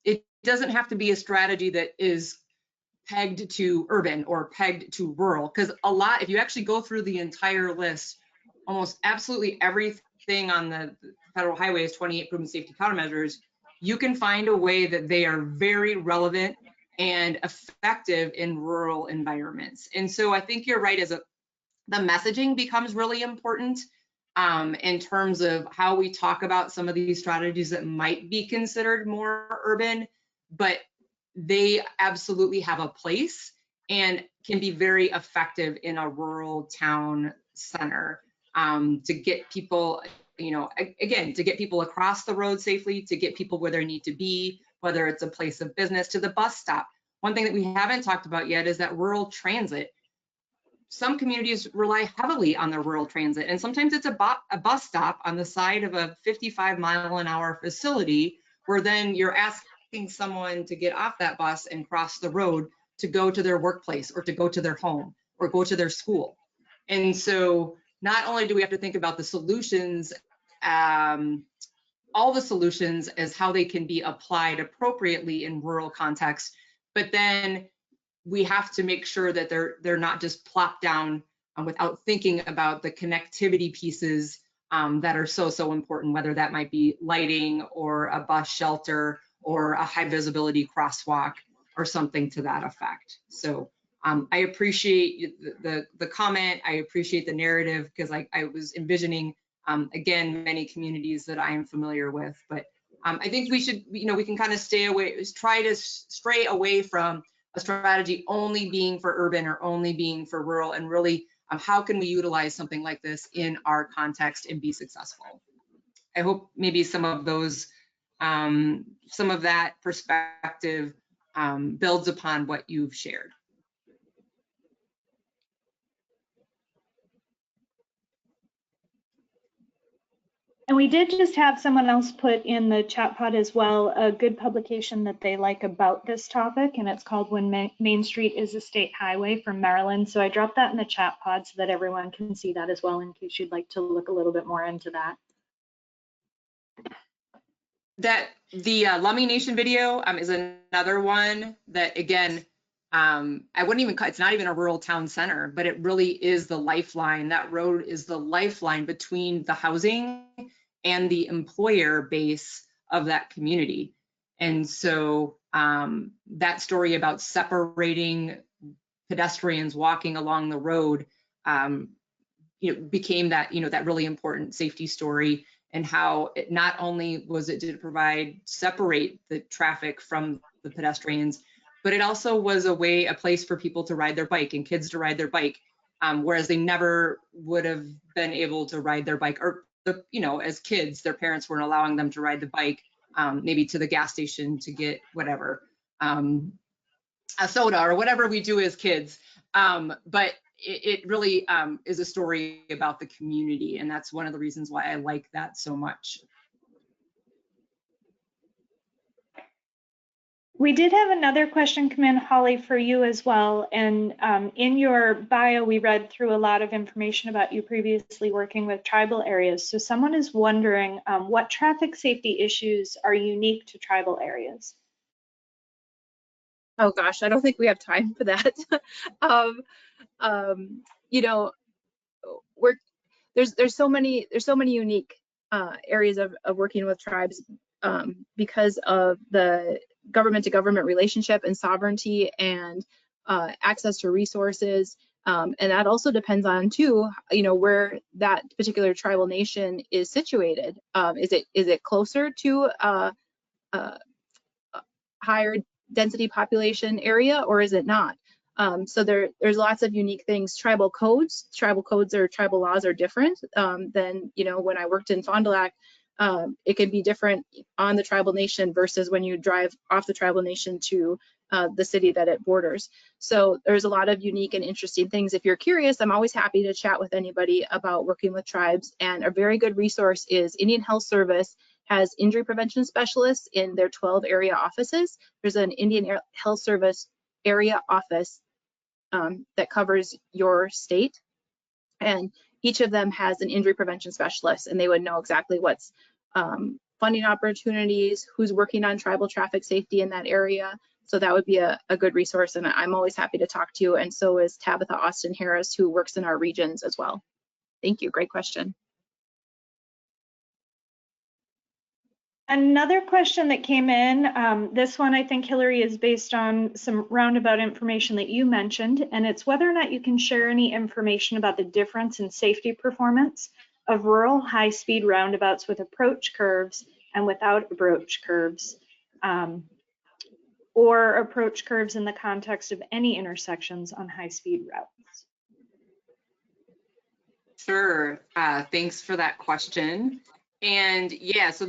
Speaker 2: it doesn't have to be a strategy that is pegged to urban or pegged to rural. Because if you actually go through the entire list, almost absolutely everything on the federal highways, 28 proven safety countermeasures, you can find a way that they are very relevant and effective in rural environments. And so I think you're right, the messaging becomes really important in terms of how we talk about some of these strategies that might be considered more urban, but they absolutely have a place and can be very effective in a rural town center, to get people, again, to get people across the road safely, to get people where they need to be, whether it's a place of business, to the bus stop. One thing that we haven't talked about yet is that rural transit. Some communities rely heavily on their rural transit, and sometimes it's a bus stop on the side of a 55-mile-an-hour facility, where then you're asking someone to get off that bus and cross the road to go to their workplace or to go to their home or go to their school. And so not only do we have to think about the solutions, all the solutions as how they can be applied appropriately in rural context, but then we have to make sure that they're not just plopped down without thinking about the connectivity pieces that are so important, whether that might be lighting or a bus shelter or a high visibility crosswalk or something to that effect. So I appreciate the comment. I appreciate the narrative, because I was envisioning, again, many communities that I am familiar with. But I think we should, we can kind of try to stray away from a strategy only being for urban or only being for rural, and really how can we utilize something like this in our context and be successful. I hope maybe some of that perspective builds upon what you've shared.
Speaker 1: And we did just have someone else put in the chat pod as well, a good publication that they like about this topic, and it's called When Main Street is a State Highway from Maryland. So I dropped that in the chat pod so that everyone can see that as well, in case you'd like to look a little bit more into that.
Speaker 2: The Lummi Nation video is another one that, again, I wouldn't even, it's not even a rural town center, but it really is the lifeline. That road is the lifeline between the housing and the employer base of that community. And so that story about separating pedestrians walking along the road, became that, that really important safety story, and how it not only was it to separate the traffic from the pedestrians, but it also was a place for people to ride their bike and kids to ride their bike, whereas they never would have been able to ride their bike, or as kids, their parents weren't allowing them to ride the bike, maybe to the gas station to get whatever, a soda or whatever we do as kids. But it really is a story about the community, and that's one of the reasons why I like that so much.
Speaker 1: We did have another question come in, Holly, for you as well. And in your bio, we read through a lot of information about you previously working with tribal areas. So someone is wondering what traffic safety issues are unique to tribal areas?
Speaker 4: Oh gosh, I don't think we have time for that. There's so many unique areas of working with tribes because of the government to government relationship and sovereignty and access to resources. And that also depends on too, where that particular tribal nation is situated. Is it closer to a higher density population area, or is it not? So there's lots of unique things. Tribal codes or tribal laws are different than, when I worked in Fond du Lac. It can be different on the tribal nation versus when you drive off the tribal nation to the city that it borders. So there's a lot of unique and interesting things. If you're curious, I'm always happy to chat with anybody about working with tribes. And a very good resource is Indian Health Service has injury prevention specialists in their 12 area offices. There's an Indian Health Service area office that covers your state, and each of them has an injury prevention specialist, and they would know exactly what's funding opportunities, who's working on tribal traffic safety in that area. So that would be a good resource, and I'm always happy to talk to you, and so is Tabitha Austin Harris, who works in our regions as well. Thank you, great question.
Speaker 1: Another question that came in, this one I think, Hillary, is based on some roundabout information that you mentioned, and it's whether or not you can share any information about the difference in safety performance of rural high-speed roundabouts with approach curves and without approach curves. or approach curves in the context of any intersections on high-speed routes?
Speaker 2: Sure. Thanks for that question. And yeah, so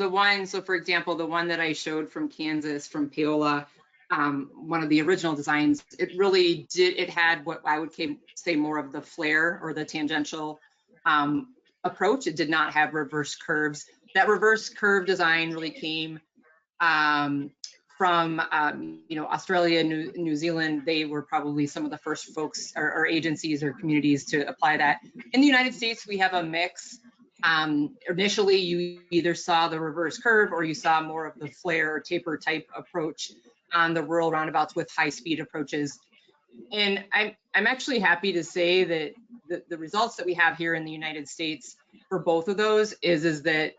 Speaker 2: for example, the one that I showed from Kansas, from Paola, one of the original designs, it had what I would say more of the flare or the tangential approach. It did not have reverse curves. That reverse curve design really came from Australia, New Zealand. They were probably some of the first folks or agencies or communities to apply that. In the United States, we have a mix. Initially, you either saw the reverse curve or you saw more of the flare or taper type approach on the rural roundabouts with high-speed approaches. And I'm actually happy to say that the results that we have here in the United States for both of those is that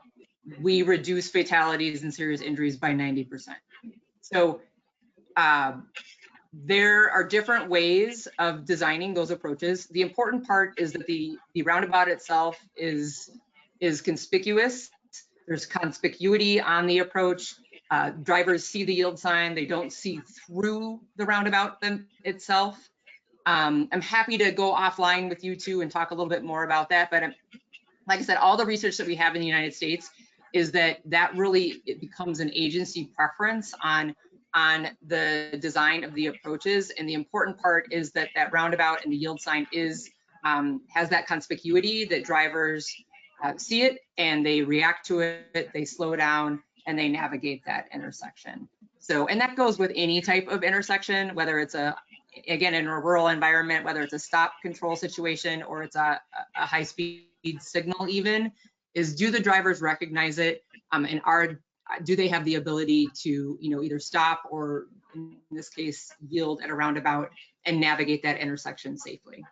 Speaker 2: we reduce fatalities and serious injuries by 90%. So there are different ways of designing those approaches. The important part is that the roundabout itself is conspicuous. There's conspicuity on the approach. Drivers see the yield sign. They don't see through the roundabout itself. I'm happy to go offline with you too and talk a little bit more about that. But like I said, all the research that we have in the United States is that really, it becomes an agency preference on the design of the approaches. And the important part is that roundabout and the yield sign has that conspicuity that drivers see it and they react to it, they slow down and they navigate that intersection. So, and that goes with any type of intersection, whether it's again, in a rural environment, whether it's a stop control situation or it's a high speed signal even, is do the drivers recognize it, and do they have the ability to either stop or in this case yield at a roundabout and navigate that intersection safely.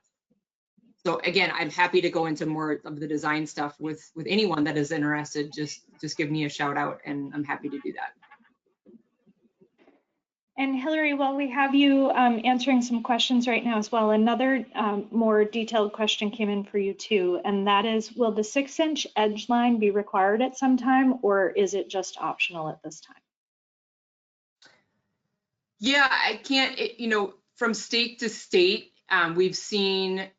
Speaker 2: So again, I'm happy to go into more of the design stuff with anyone that is interested. Just give me a shout out and I'm happy to do that.
Speaker 1: And Hillary, while we have you answering some questions right now as well, another more detailed question came in for you too, and that is, will the 6-inch edge line be required at some time, or is it just optional at this time?
Speaker 2: Yeah, I can't, from state to state, we've seen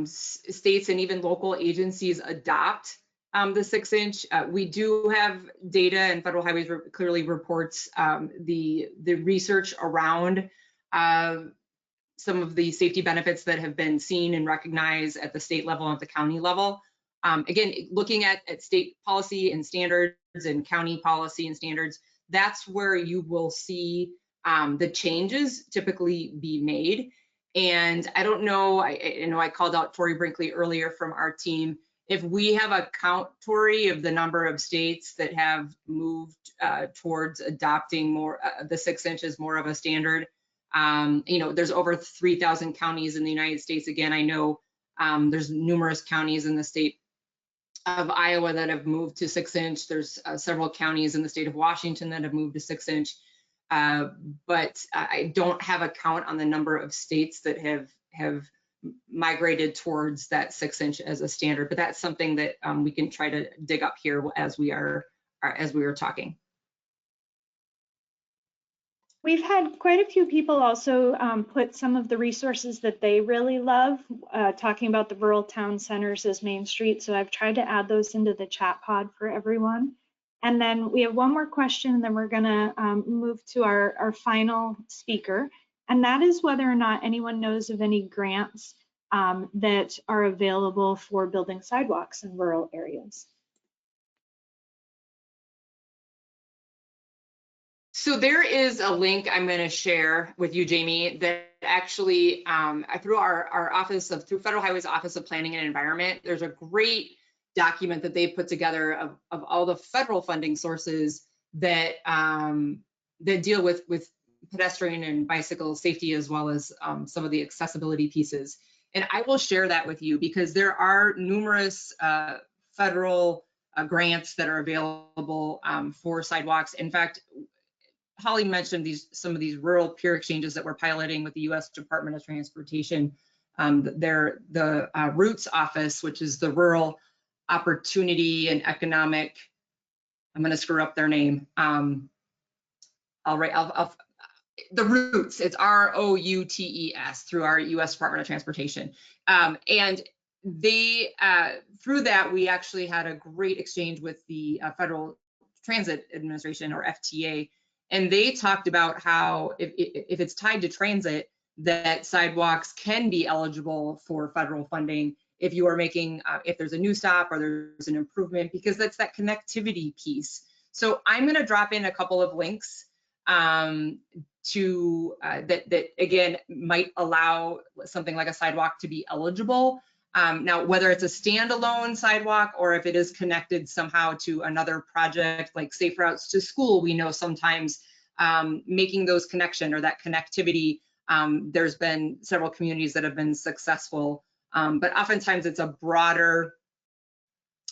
Speaker 2: states and even local agencies adopt the 6-inch. We do have data, and Federal Highways clearly reports the research around some of the safety benefits that have been seen and recognized at the state level and at the county level. Again, looking at state policy and standards and county policy and standards, that's where you will see the changes typically be made. And I don't know, I called out Tori Brinkley earlier from our team. If we have a count, Tori, of the number of states that have moved towards adopting more the 6 inches more of a standard, there's over 3,000 counties in the United States. Again, I know there's numerous counties in the state of Iowa that have moved to 6-inch. There's several counties in the state of Washington that have moved to 6-inch. But I don't have a count on the number of states that have migrated towards that 6-inch as a standard, but that's something that we can try to dig up here as we are talking.
Speaker 1: We've had quite a few people also put some of the resources that they really love, talking about the rural town centers as Main Street. So I've tried to add those into the chat pod for everyone. And then we have one more question, and then we're gonna move to our final speaker. And that is whether or not anyone knows of any grants that are available for building sidewalks in rural areas.
Speaker 2: So there is a link I'm going to share with you, Jamie, that actually through our office through Federal Highways Office of Planning and Environment, there's a great document that they put together of all the federal funding sources that that deal with pedestrian and bicycle safety, as well as some of the accessibility pieces. And I will share that with you because there are numerous federal grants that are available for sidewalks. In fact, Holly mentioned some of these rural peer exchanges that we're piloting with the U.S. Department of Transportation. The Roots office, which is the Rural Opportunity and Economic, I'm going to screw up their name. the routes. It's ROUTES through our U.S. Department of Transportation. And they, through that, we actually had a great exchange with the Federal Transit Administration, or FTA. And they talked about how if it's tied to transit, that sidewalks can be eligible for federal funding if you are making, if there's a new stop or there's an improvement, because that's that connectivity piece. So I'm going to drop in a couple of links to that again might allow something like a sidewalk to be eligible. Now, whether it's a standalone sidewalk or if it is connected somehow to another project like Safe Routes to School, we know sometimes making those connection or that connectivity, there's been several communities that have been successful, but oftentimes it's a broader,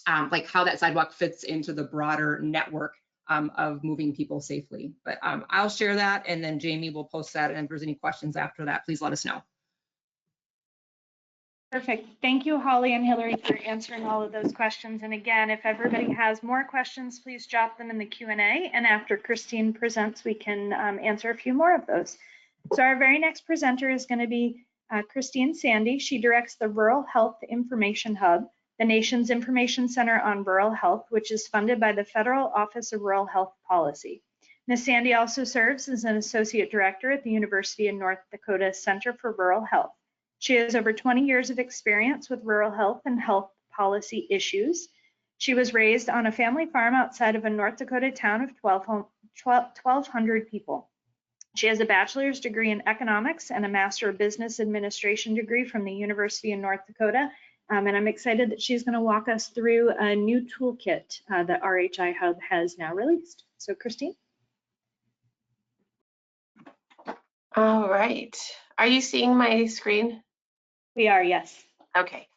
Speaker 2: like how that sidewalk fits into the broader network of moving people safely. But I'll share that, and then Jamie will post that, and if there's any questions after that, please let us know.
Speaker 1: Perfect. Thank you, Holly and Hillary, for answering all of those questions. And again, if everybody has more questions, please drop them in the Q&A. And after Christine presents, we can answer a few more of those. So our very next presenter is going to be Christine Sandy. She directs the Rural Health Information Hub, the nation's information center on rural health, which is funded by the Federal Office of Rural Health Policy. Ms. Sandy also serves as an associate director at the University of North Dakota Center for Rural Health. She has over 20 years of experience with rural health and health policy issues. She was raised on a family farm outside of a North Dakota town of 1,200 people. She has a bachelor's degree in economics and a master of business administration degree from the University of North Dakota. And I'm excited that she's going to walk us through a new toolkit that RHI Hub has now released. So Christine.
Speaker 5: All right. Are you seeing my screen?
Speaker 1: We are, yes.
Speaker 5: Okay.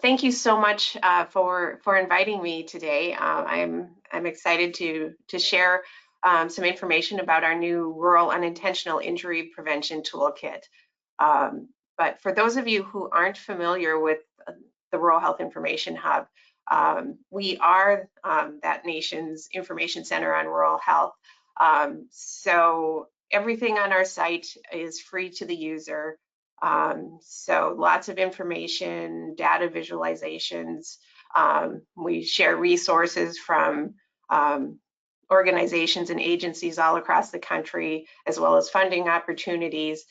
Speaker 5: Thank you so much for inviting me today. I'm excited to share some information about our new Rural Unintentional Injury Prevention Toolkit. But for those of you who aren't familiar with the Rural Health Information Hub, we are that nation's information center on rural health. So everything on our site is free to the user. So lots of information, data visualizations. We share resources from organizations and agencies all across the country, as well as funding opportunities.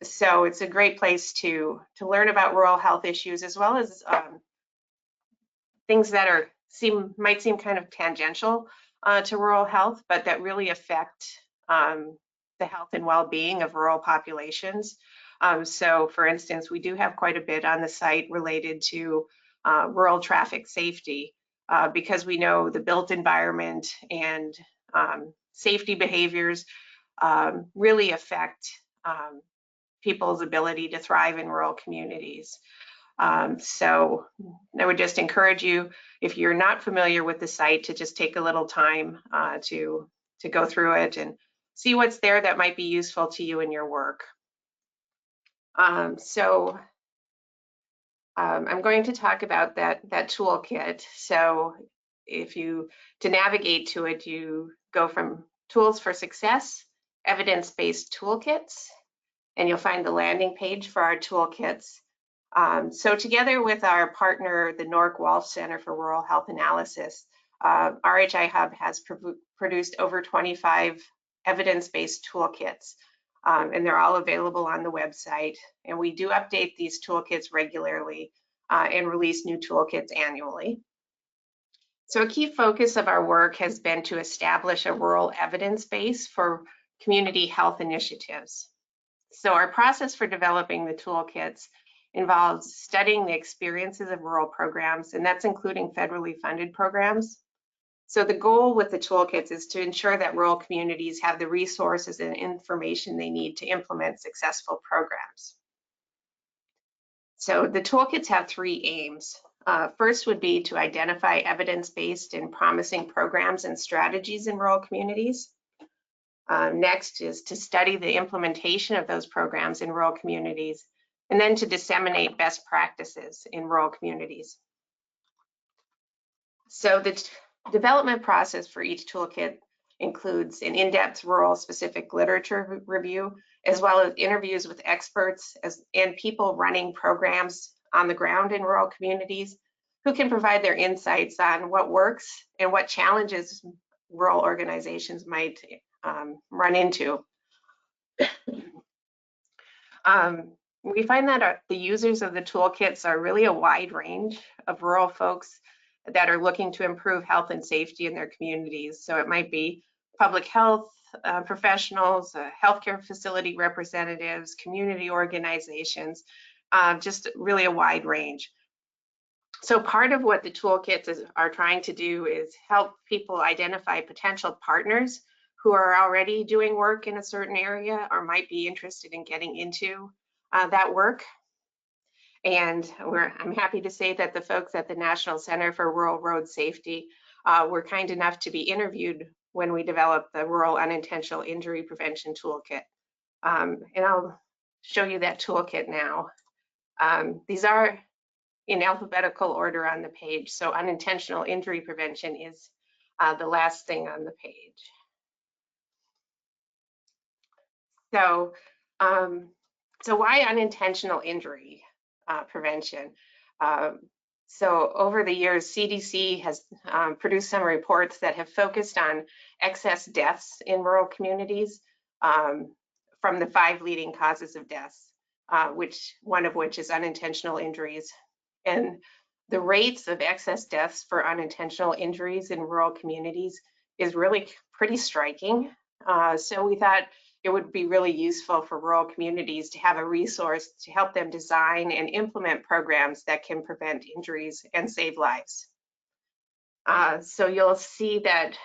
Speaker 5: So it's a great place to learn about rural health issues, as well as things that might seem kind of tangential to rural health, but that really affect the health and well-being of rural populations. So for instance, we do have quite a bit on the site related to rural traffic safety, because we know the built environment and safety behaviors really affect people's ability to thrive in rural communities. So I would just encourage you, if you're not familiar with the site, to just take a little time to go through it and see what's there that might be useful to you in your work. I'm going to talk about that toolkit. So to navigate to it, you go from Tools for Success, Evidence-Based Toolkits, and you'll find the landing page for our toolkits. So together with our partner, the Nork-Walsh Center for Rural Health Analysis, RHI Hub has produced over 25 evidence-based toolkits, and they're all available on the website. And we do update these toolkits regularly and release new toolkits annually. So a key focus of our work has been to establish a rural evidence base for community health initiatives. So our process for developing the toolkits involves studying the experiences of rural programs, and that's including federally funded programs. So the goal with the toolkits is to ensure that rural communities have the resources and information they need to implement successful programs. So the toolkits have three aims. First would be to identify evidence-based and promising programs and strategies in rural communities. Next is to study the implementation of those programs in rural communities, and then to disseminate best practices in rural communities. So the development process for each toolkit includes an in-depth rural specific literature review, as well as interviews with experts and people running programs on the ground in rural communities who can provide their insights on what works and what challenges rural organizations might run into. We find that the users of the toolkits are really a wide range of rural folks that are looking to improve health and safety in their communities. So it might be public health professionals, healthcare facility representatives, community organizations, just really a wide range. So part of what the toolkits are trying to do is help people identify potential partners who are already doing work in a certain area or might be interested in getting into that work. And I'm happy to say that the folks at the National Center for Rural Road Safety were kind enough to be interviewed when we developed the Rural Unintentional Injury Prevention Toolkit. And I'll show you that toolkit now. These are in alphabetical order on the page. So unintentional injury prevention is the last thing on the page. So, so why unintentional injury prevention? So over the years, CDC has produced some reports that have focused on excess deaths in rural communities from the 5 leading causes of deaths, one of which is unintentional injuries. And the rates of excess deaths for unintentional injuries in rural communities is really pretty striking. So we thought it would be really useful for rural communities to have a resource to help them design and implement programs that can prevent injuries and save lives. So you'll see that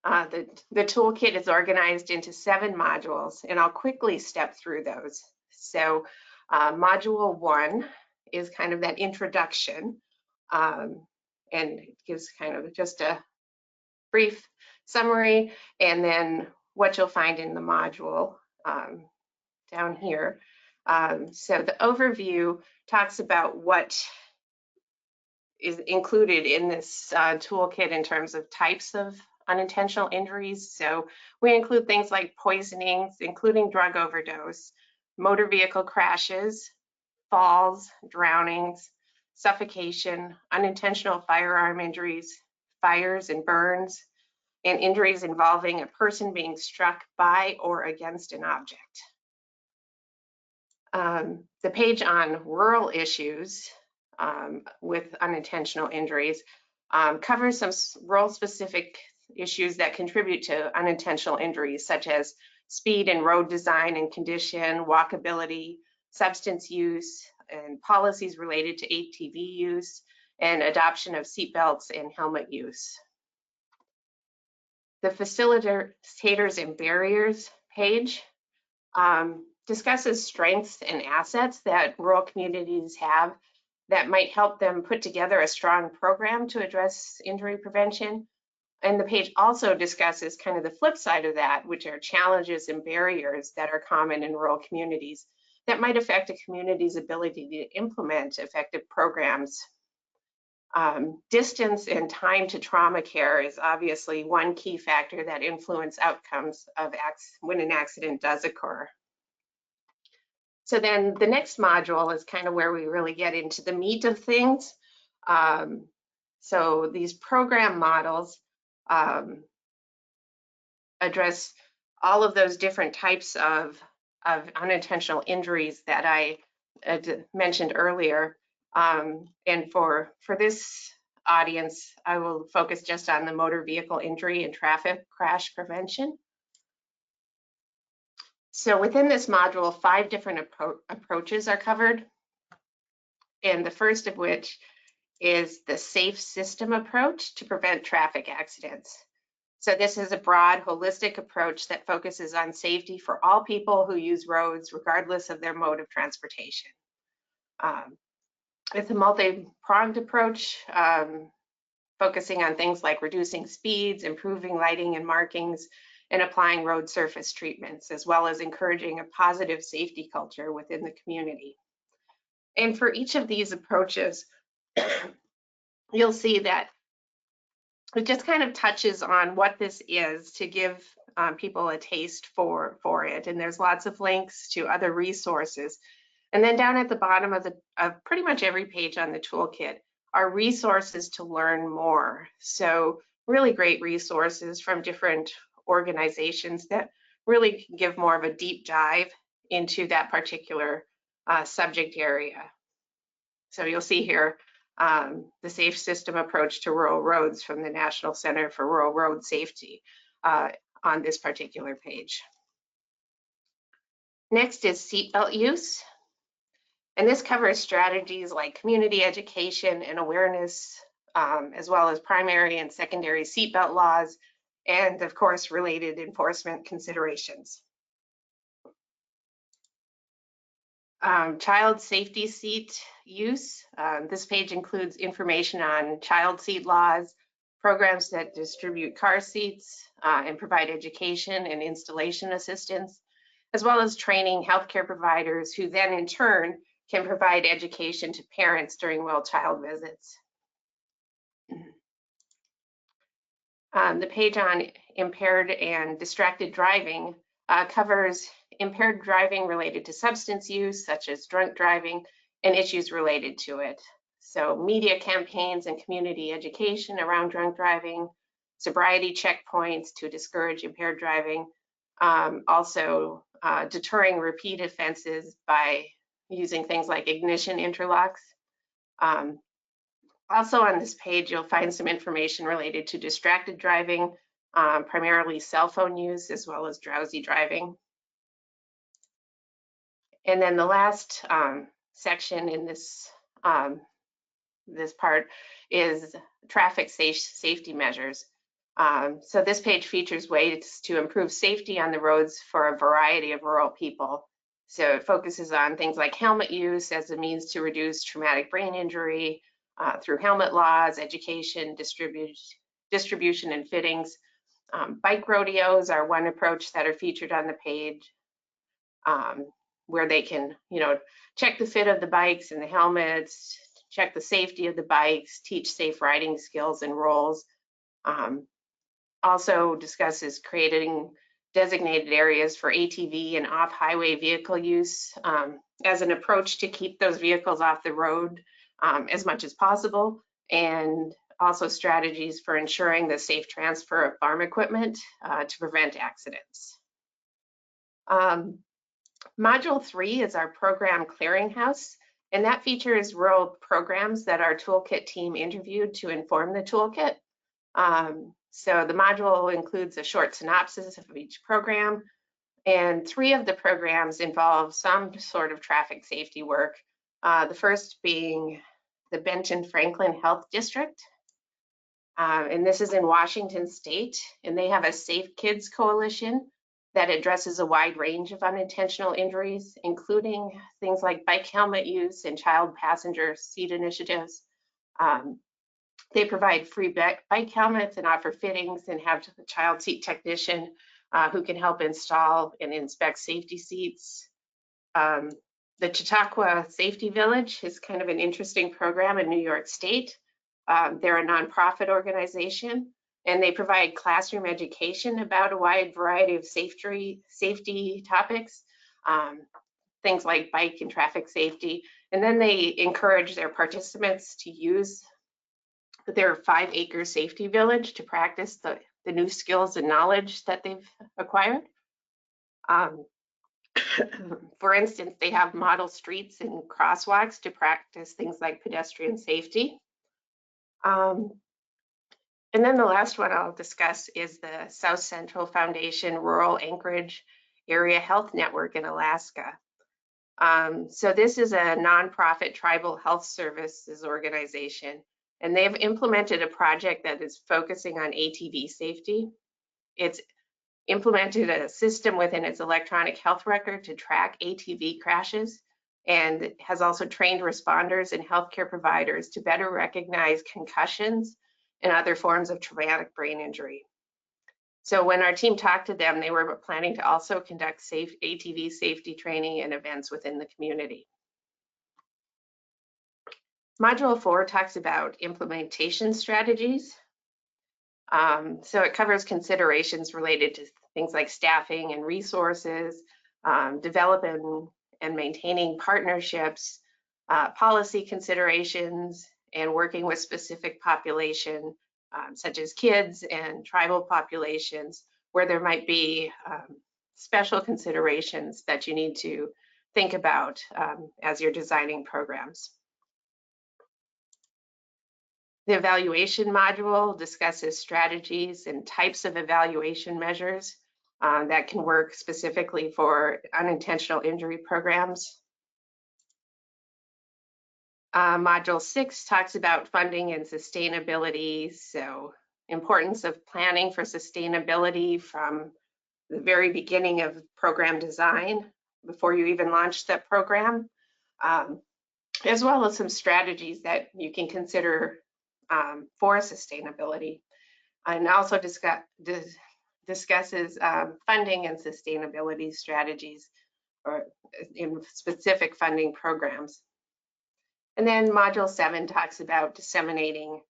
Speaker 5: the toolkit is organized into 7 modules, and I'll quickly step through those. So module 1 is kind of that introduction, and it gives kind of just a brief summary, and then what you'll find in the module down here. So the overview talks about what is included in this toolkit in terms of types of unintentional injuries. So we include things like poisonings, including drug overdose, motor vehicle crashes, falls, drownings, suffocation, unintentional firearm injuries, fires and burns, and injuries involving a person being struck by or against an object. The page on rural issues with unintentional injuries covers some rural specific issues that contribute to unintentional injuries, such as speed and road design and condition, walkability, substance use, and policies related to ATV use, and adoption of seatbelts and helmet use. The facilitators and barriers page discusses strengths and assets that rural communities have that might help them put together a strong program to address injury prevention. And the page also discusses kind of the flip side of that, which are challenges and barriers that are common in rural communities that might affect a community's ability to implement effective programs. Distance and time to trauma care is obviously one key factor that influence outcomes of when an accident does occur. So then the next module is kind of where we really get into the meat of things. So these program models address all of those different types of unintentional injuries that I mentioned earlier. And for this audience, I will focus just on the motor vehicle injury and traffic crash prevention. So within this module, 5 different approaches are covered. And the first of which is the safe system approach to prevent traffic accidents. So this is a broad, holistic approach that focuses on safety for all people who use roads, regardless of their mode of transportation. It's a multi-pronged approach, focusing on things like reducing speeds, improving lighting and markings, and applying road surface treatments, as well as encouraging a positive safety culture within the community. And for each of these approaches, you'll see that it just kind of touches on what this is to give people a taste for it. And there's lots of links to other resources. And then down at the bottom of pretty much every page on the toolkit are resources to learn more. So really great resources from different organizations that really can give more of a deep dive into that particular subject area. So you'll see here the Safe System Approach to Rural Roads from the National Center for Rural Road Safety on this particular page. Next is seatbelt use. And this covers strategies like community education and awareness, as well as primary and secondary seatbelt laws, and of course, related enforcement considerations. Child safety seat use. This page includes information on child seat laws, programs that distribute car seats and provide education and installation assistance, as well as training healthcare providers who then in turn can provide education to parents during well-child visits. The page on impaired and distracted driving covers impaired driving related to substance use, such as drunk driving, and issues related to it. So media campaigns and community education around drunk driving, sobriety checkpoints to discourage impaired driving, also deterring repeat offenses by using things like ignition interlocks. Also on this page, you'll find some information related to distracted driving, primarily cell phone use, as well as drowsy driving. And then the last section in this part is traffic safety measures. So this page features ways to improve safety on the roads for a variety of rural people. So it focuses on things like helmet use as a means to reduce traumatic brain injury through helmet laws, education, distribution and fittings. Bike rodeos are one approach that are featured on the page, where they can, check the fit of the bikes and the helmets, check the safety of the bikes, teach safe riding skills and roles. Also discusses creating designated areas for ATV and off-highway vehicle use as an approach to keep those vehicles off the road as much as possible, and also strategies for ensuring the safe transfer of farm equipment to prevent accidents. Module 3 is our program clearinghouse, and that features rural programs that our toolkit team interviewed to inform the toolkit. So the module includes a short synopsis of each program, and 3 of the programs involve some sort of traffic safety work. The first being the Benton Franklin Health District, and this is in Washington State, and they have a Safe Kids Coalition that addresses a wide range of unintentional injuries, including things like bike helmet use and child passenger seat initiatives. They provide free bike helmets and offer fittings, and have a child seat technician who can help install and inspect safety seats. The Chautauqua Safety Village is kind of an interesting program in New York State. They're a nonprofit organization, and they provide classroom education about a wide variety of safety topics, things like bike and traffic safety. And then they encourage their participants to use their 5-acre safety village to practice the new skills and knowledge that they've acquired. For instance, they have model streets and crosswalks to practice things like pedestrian safety. And then the last one I'll discuss is the South Central Foundation Rural Anchorage Area Health Network in Alaska. So this is a nonprofit tribal health services organization, and they've implemented a project that is focusing on ATV safety. It's implemented a system within its electronic health record to track ATV crashes, and has also trained responders and healthcare providers to better recognize concussions and other forms of traumatic brain injury. So when our team talked to them, they were planning to also conduct ATV safety training and events within the community. Module 4 talks about implementation strategies. So it covers considerations related to things like staffing and resources, developing and maintaining partnerships, policy considerations, and working with specific population, such as kids and tribal populations, where there might be special considerations that you need to think about as you're designing programs. The evaluation module discusses strategies and types of evaluation measures that can work specifically for unintentional injury programs. Module 6 talks about funding and sustainability, so importance of planning for sustainability from the very beginning of program design before you even launch that program, as well as some strategies that you can consider for sustainability, and also discusses funding and sustainability strategies or in specific funding programs. And then Module 7 talks about disseminating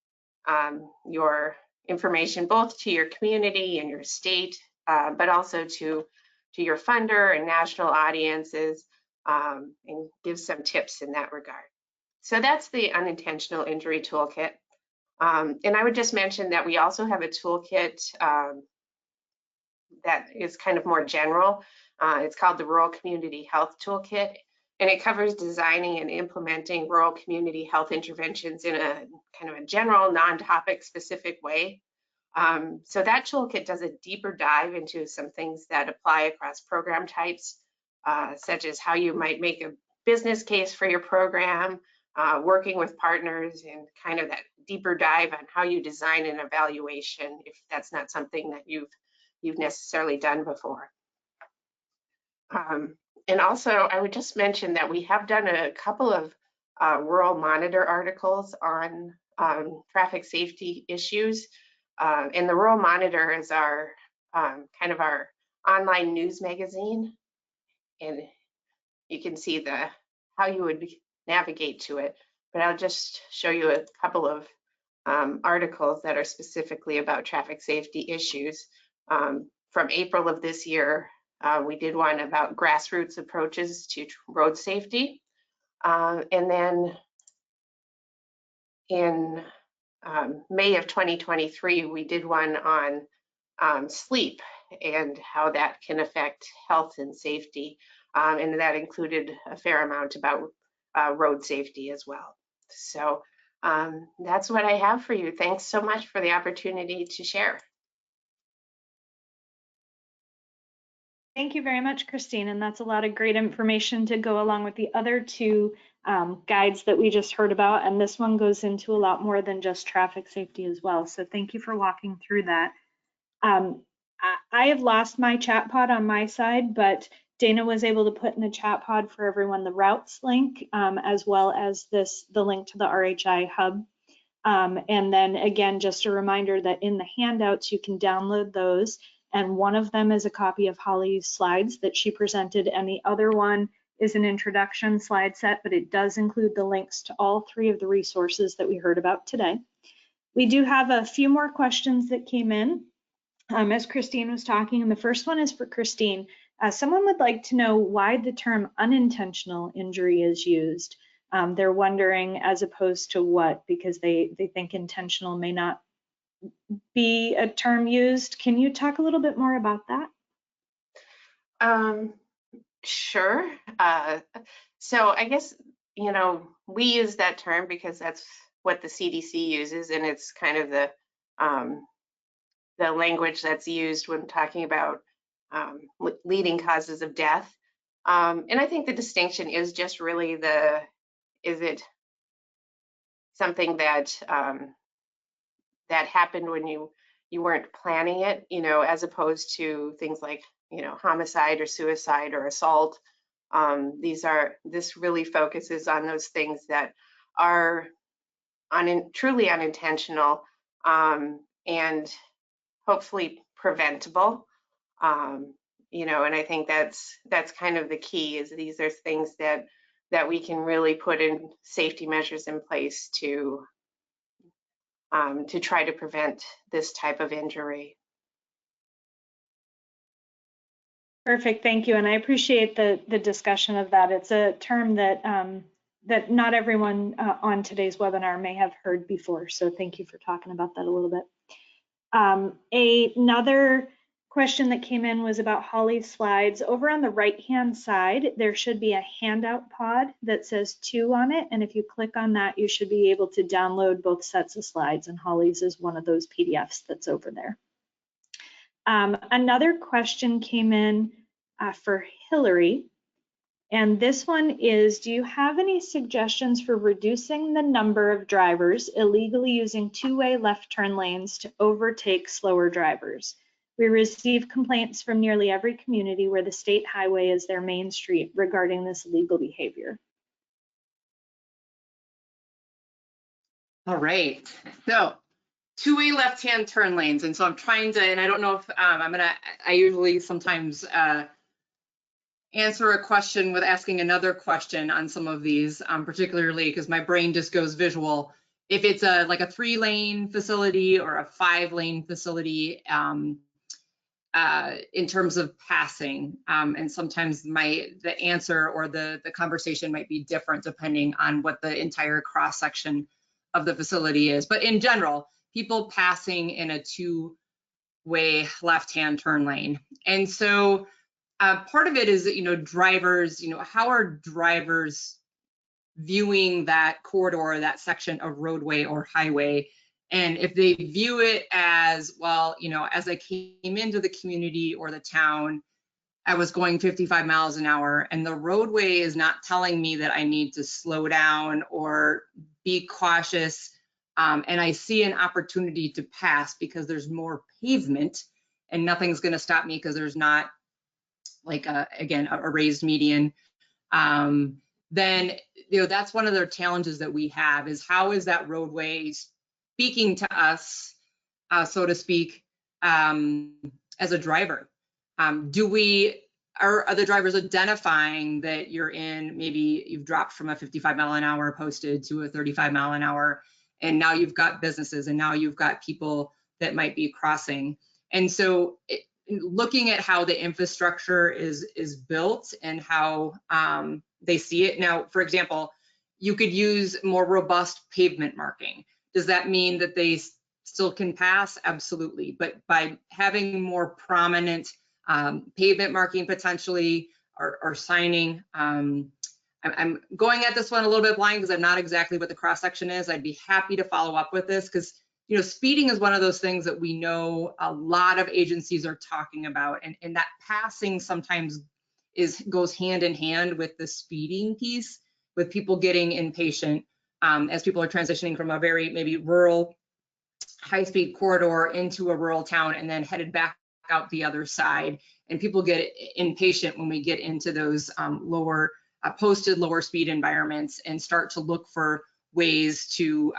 Speaker 5: your information both to your community and your state, but also to your funder and national audiences, and gives some tips in that regard. So that's the unintentional injury toolkit. And I would just mention that we also have a toolkit that is kind of more general. It's called the Rural Community Health Toolkit, and it covers designing and implementing rural community health interventions in a kind of a general, non-topic specific way. So that toolkit does a deeper dive into some things that apply across program types, such as how you might make a business case for your program, working with partners, and kind of that deeper dive on how you design an evaluation if that's not something that you've necessarily done before. And also, I would just mention that we have done a couple of Rural Monitor articles on traffic safety issues. And the Rural Monitor is our kind of our online news magazine, and you can see how you would navigate to it. But I'll just show you a couple of articles that are specifically about traffic safety issues. From April of this year, we did one about grassroots approaches to road safety. And then in May of 2023, we did one on sleep and how that can affect health and safety. And that included a fair amount about road safety as well. So that's what I have for you. Thanks so much for the opportunity to share.
Speaker 1: Thank you very much, Christine. And that's a lot of great information to go along with the other two guides that we just heard about. And this one goes into a lot more than just traffic safety as well. So thank you for walking through that. I have lost my chat pod on my side, but Dana was able to put in the chat pod for everyone the routes link, as well as the link to the RHI hub. And then again, just a reminder that in the handouts, you can download those. And one of them is a copy of Holly's slides that she presented, and the other one is an introduction slide set, but it does include the links to all three of the resources that we heard about today. We do have a few more questions that came in as Christine was talking, and the first one is for Christine. Someone would like to know why the term unintentional injury is used. They're wondering as opposed to what, because they think intentional may not be a term used. Can you talk a little bit more about that?
Speaker 5: Sure. So I guess, we use that term because that's what the CDC uses, and it's kind of the language that's used when talking about leading causes of death. And I think the distinction is just really is it something that that happened when you weren't planning it, as opposed to things like, homicide or suicide or assault. This really focuses on those things that are truly unintentional, and hopefully preventable. And I think that's kind of the key, is these are things that we can really put in safety measures in place to to try to prevent this type of injury.
Speaker 1: Perfect, thank you. And I appreciate the discussion of that. It's a term that that not everyone on today's webinar may have heard before. So thank you for talking about that a little bit. Another question that came in was about Holly's slides. Over on the right-hand side, there should be a handout pod that says 2 on it. And if you click on that, you should be able to download both sets of slides. And Holly's is one of those PDFs that's over there. Another question came in for Hillary. And this one is, do you have any suggestions for reducing the number of drivers illegally using two-way left turn lanes to overtake slower drivers? We receive complaints from nearly every community where the state highway is their main street regarding this illegal behavior.
Speaker 2: All right, so two-way left-hand turn lanes. And so I'm trying to, and I don't know if I usually sometimes answer a question with asking another question on some of these, particularly because my brain just goes visual. If it's like a 3-lane facility or a 5-lane facility in terms of passing, and sometimes the answer or the conversation might be different depending on what the entire cross section of the facility is. But in general, people passing in a 2-way left-hand turn lane. And so part of it is that, drivers, how are drivers viewing that corridor, that section of roadway or highway? And if they view it as, well, as I came into the community or the town, I was going 55 miles an hour and the roadway is not telling me that I need to slow down or be cautious. And I see an opportunity to pass because there's more pavement and nothing's going to stop me because there's not, like again, a raised median, then that's one of the challenges that we have, is how is that roadway speaking to us, so to speak, as a driver? Are other drivers identifying that you're in, maybe you've dropped from a 55 mile an hour posted to a 35 mile an hour, and now you've got businesses and now you've got people that might be crossing. And so looking at how the infrastructure is built and how they see it. Now, for example, you could use more robust pavement marking. Does that mean that they still can pass? Absolutely. But by having more prominent pavement marking potentially or signing, I'm going at this one a little bit blind because I'm not exactly what the cross section is. I'd be happy to follow up with this because speeding is one of those things that we know a lot of agencies are talking about, and that passing sometimes goes hand in hand with the speeding piece, with people getting impatient as people are transitioning from a very maybe rural high-speed corridor into a rural town and then headed back out the other side. And people get impatient when we get into those posted lower speed environments and start to look for ways to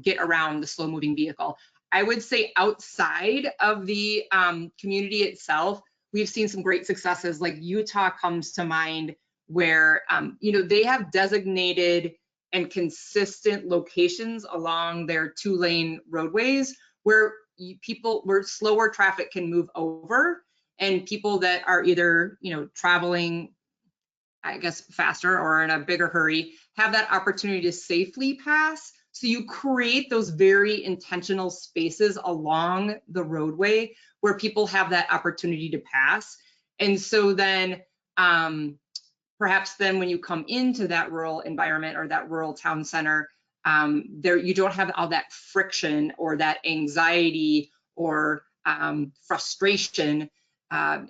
Speaker 2: get around the slow moving vehicle. I would say outside of the community itself, we've seen some great successes. Like Utah comes to mind, where they have designated and consistent locations along their 2-lane roadways where slower traffic can move over, and people that are either traveling, I guess, faster or in a bigger hurry have that opportunity to safely pass. So you create those very intentional spaces along the roadway where people have that opportunity to pass. And so then perhaps then when you come into that rural environment or that rural town center, you don't have all that friction or that anxiety or frustration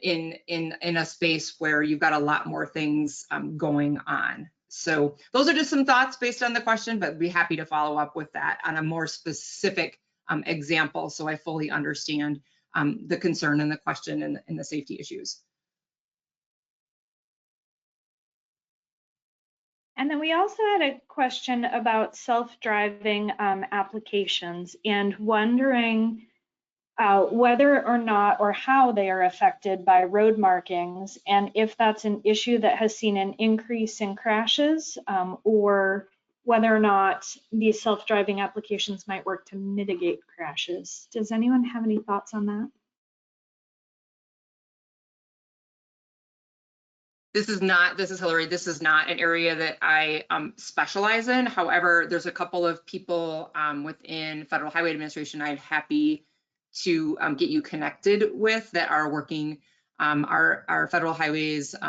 Speaker 2: in a space where you've got a lot more things going on. So those are just some thoughts based on the question, but I'd be happy to follow up with that on a more specific example so I fully understand the concern and the question and the safety issues.
Speaker 1: And then we also had a question about self-driving applications and wondering whether or not or how they are affected by road markings, and if that's an issue that has seen an increase in crashes or whether or not these self-driving applications might work to mitigate crashes. Does anyone have any thoughts on that?
Speaker 2: This is Hillary. This is not an area that I specialize in. However, there's a couple of people within Federal Highway Administration I'd happy to get you connected with that are working. Our Federal Highways ITS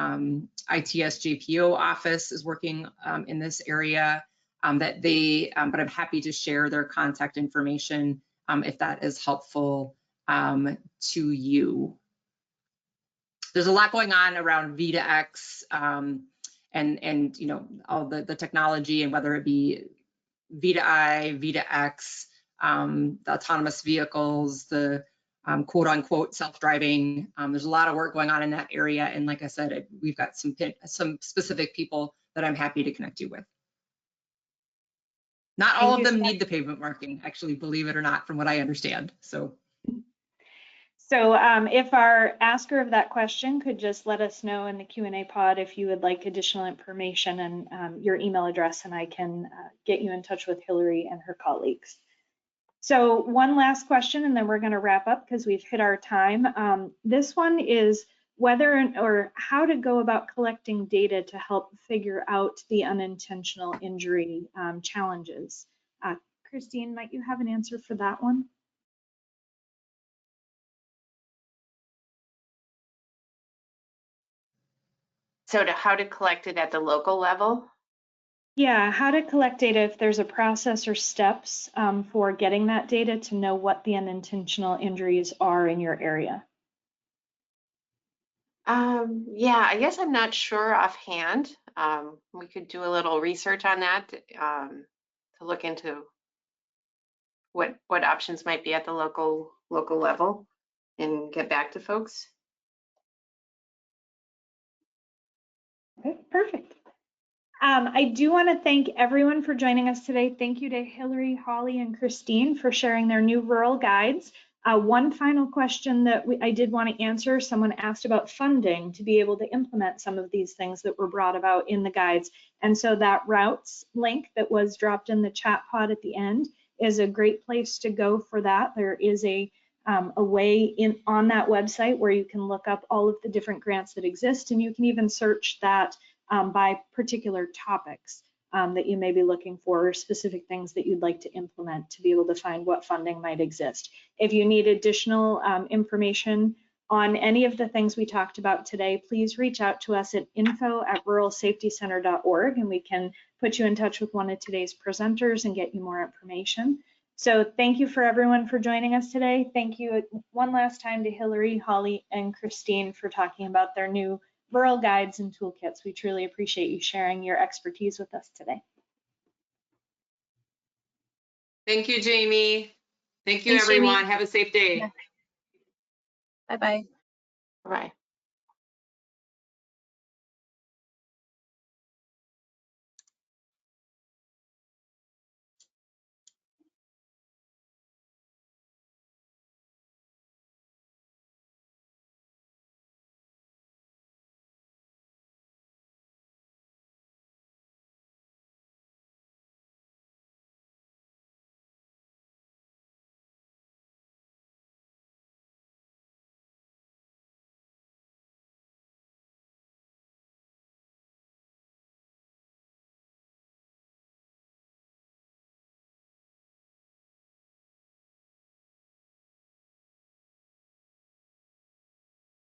Speaker 2: JPO office is working in this area but I'm happy to share their contact information if that is helpful to you. There's a lot going on around V2X and you know, all the technology, and whether it be V2I, V2X, the autonomous vehicles, the quote unquote self-driving. There's a lot of work going on in that area, and like I said, we've got some specific people that I'm happy to connect you with. Not all of them need the pavement marking, actually, believe it or not, from what I understand. So
Speaker 1: if our asker of that question could just let us know in the Q&A pod if you would like additional information and your email address, and I can get you in touch with Hillary and her colleagues. So one last question, and then we're going to wrap up because we've hit our time. This one is whether or how to go about collecting data to help figure out the unintentional injury challenges. Christine, might you have an answer for that one?
Speaker 5: So how to collect it at the local level?
Speaker 1: Yeah, how to collect data, if there's a process or steps for getting that data to know what the unintentional injuries are in your area.
Speaker 5: Yeah, I guess I'm not sure offhand. We could do a little research on that to look into what options might be at the local level and get back to folks.
Speaker 1: Okay, perfect. I do want to thank everyone for joining us today. Thank you to Hillary, Holly, and Christine for sharing their new rural guides. One final question that I did want to answer, someone asked about funding to be able to implement some of these things that were brought about in the guides. And so that routes link that was dropped in the chat pod at the end is a great place to go for that. There is a way on that website where you can look up all of the different grants that exist, and you can even search that by particular topics that you may be looking for, or specific things that you'd like to implement to be able to find what funding might exist. If you need additional information on any of the things we talked about today, please reach out to us at info@ruralsafetycenter.org, and we can put you in touch with one of today's presenters and get you more information. So thank you for everyone for joining us today. Thank you one last time to Hillary, Holly, and Christine for talking about their new rural guides and toolkits. We truly appreciate you sharing your expertise with us today.
Speaker 2: thank you, Jamie. Thank you,
Speaker 4: Thanks,
Speaker 2: everyone.
Speaker 4: Jamie.
Speaker 2: Have a safe day.
Speaker 4: Bye-bye.
Speaker 5: Right.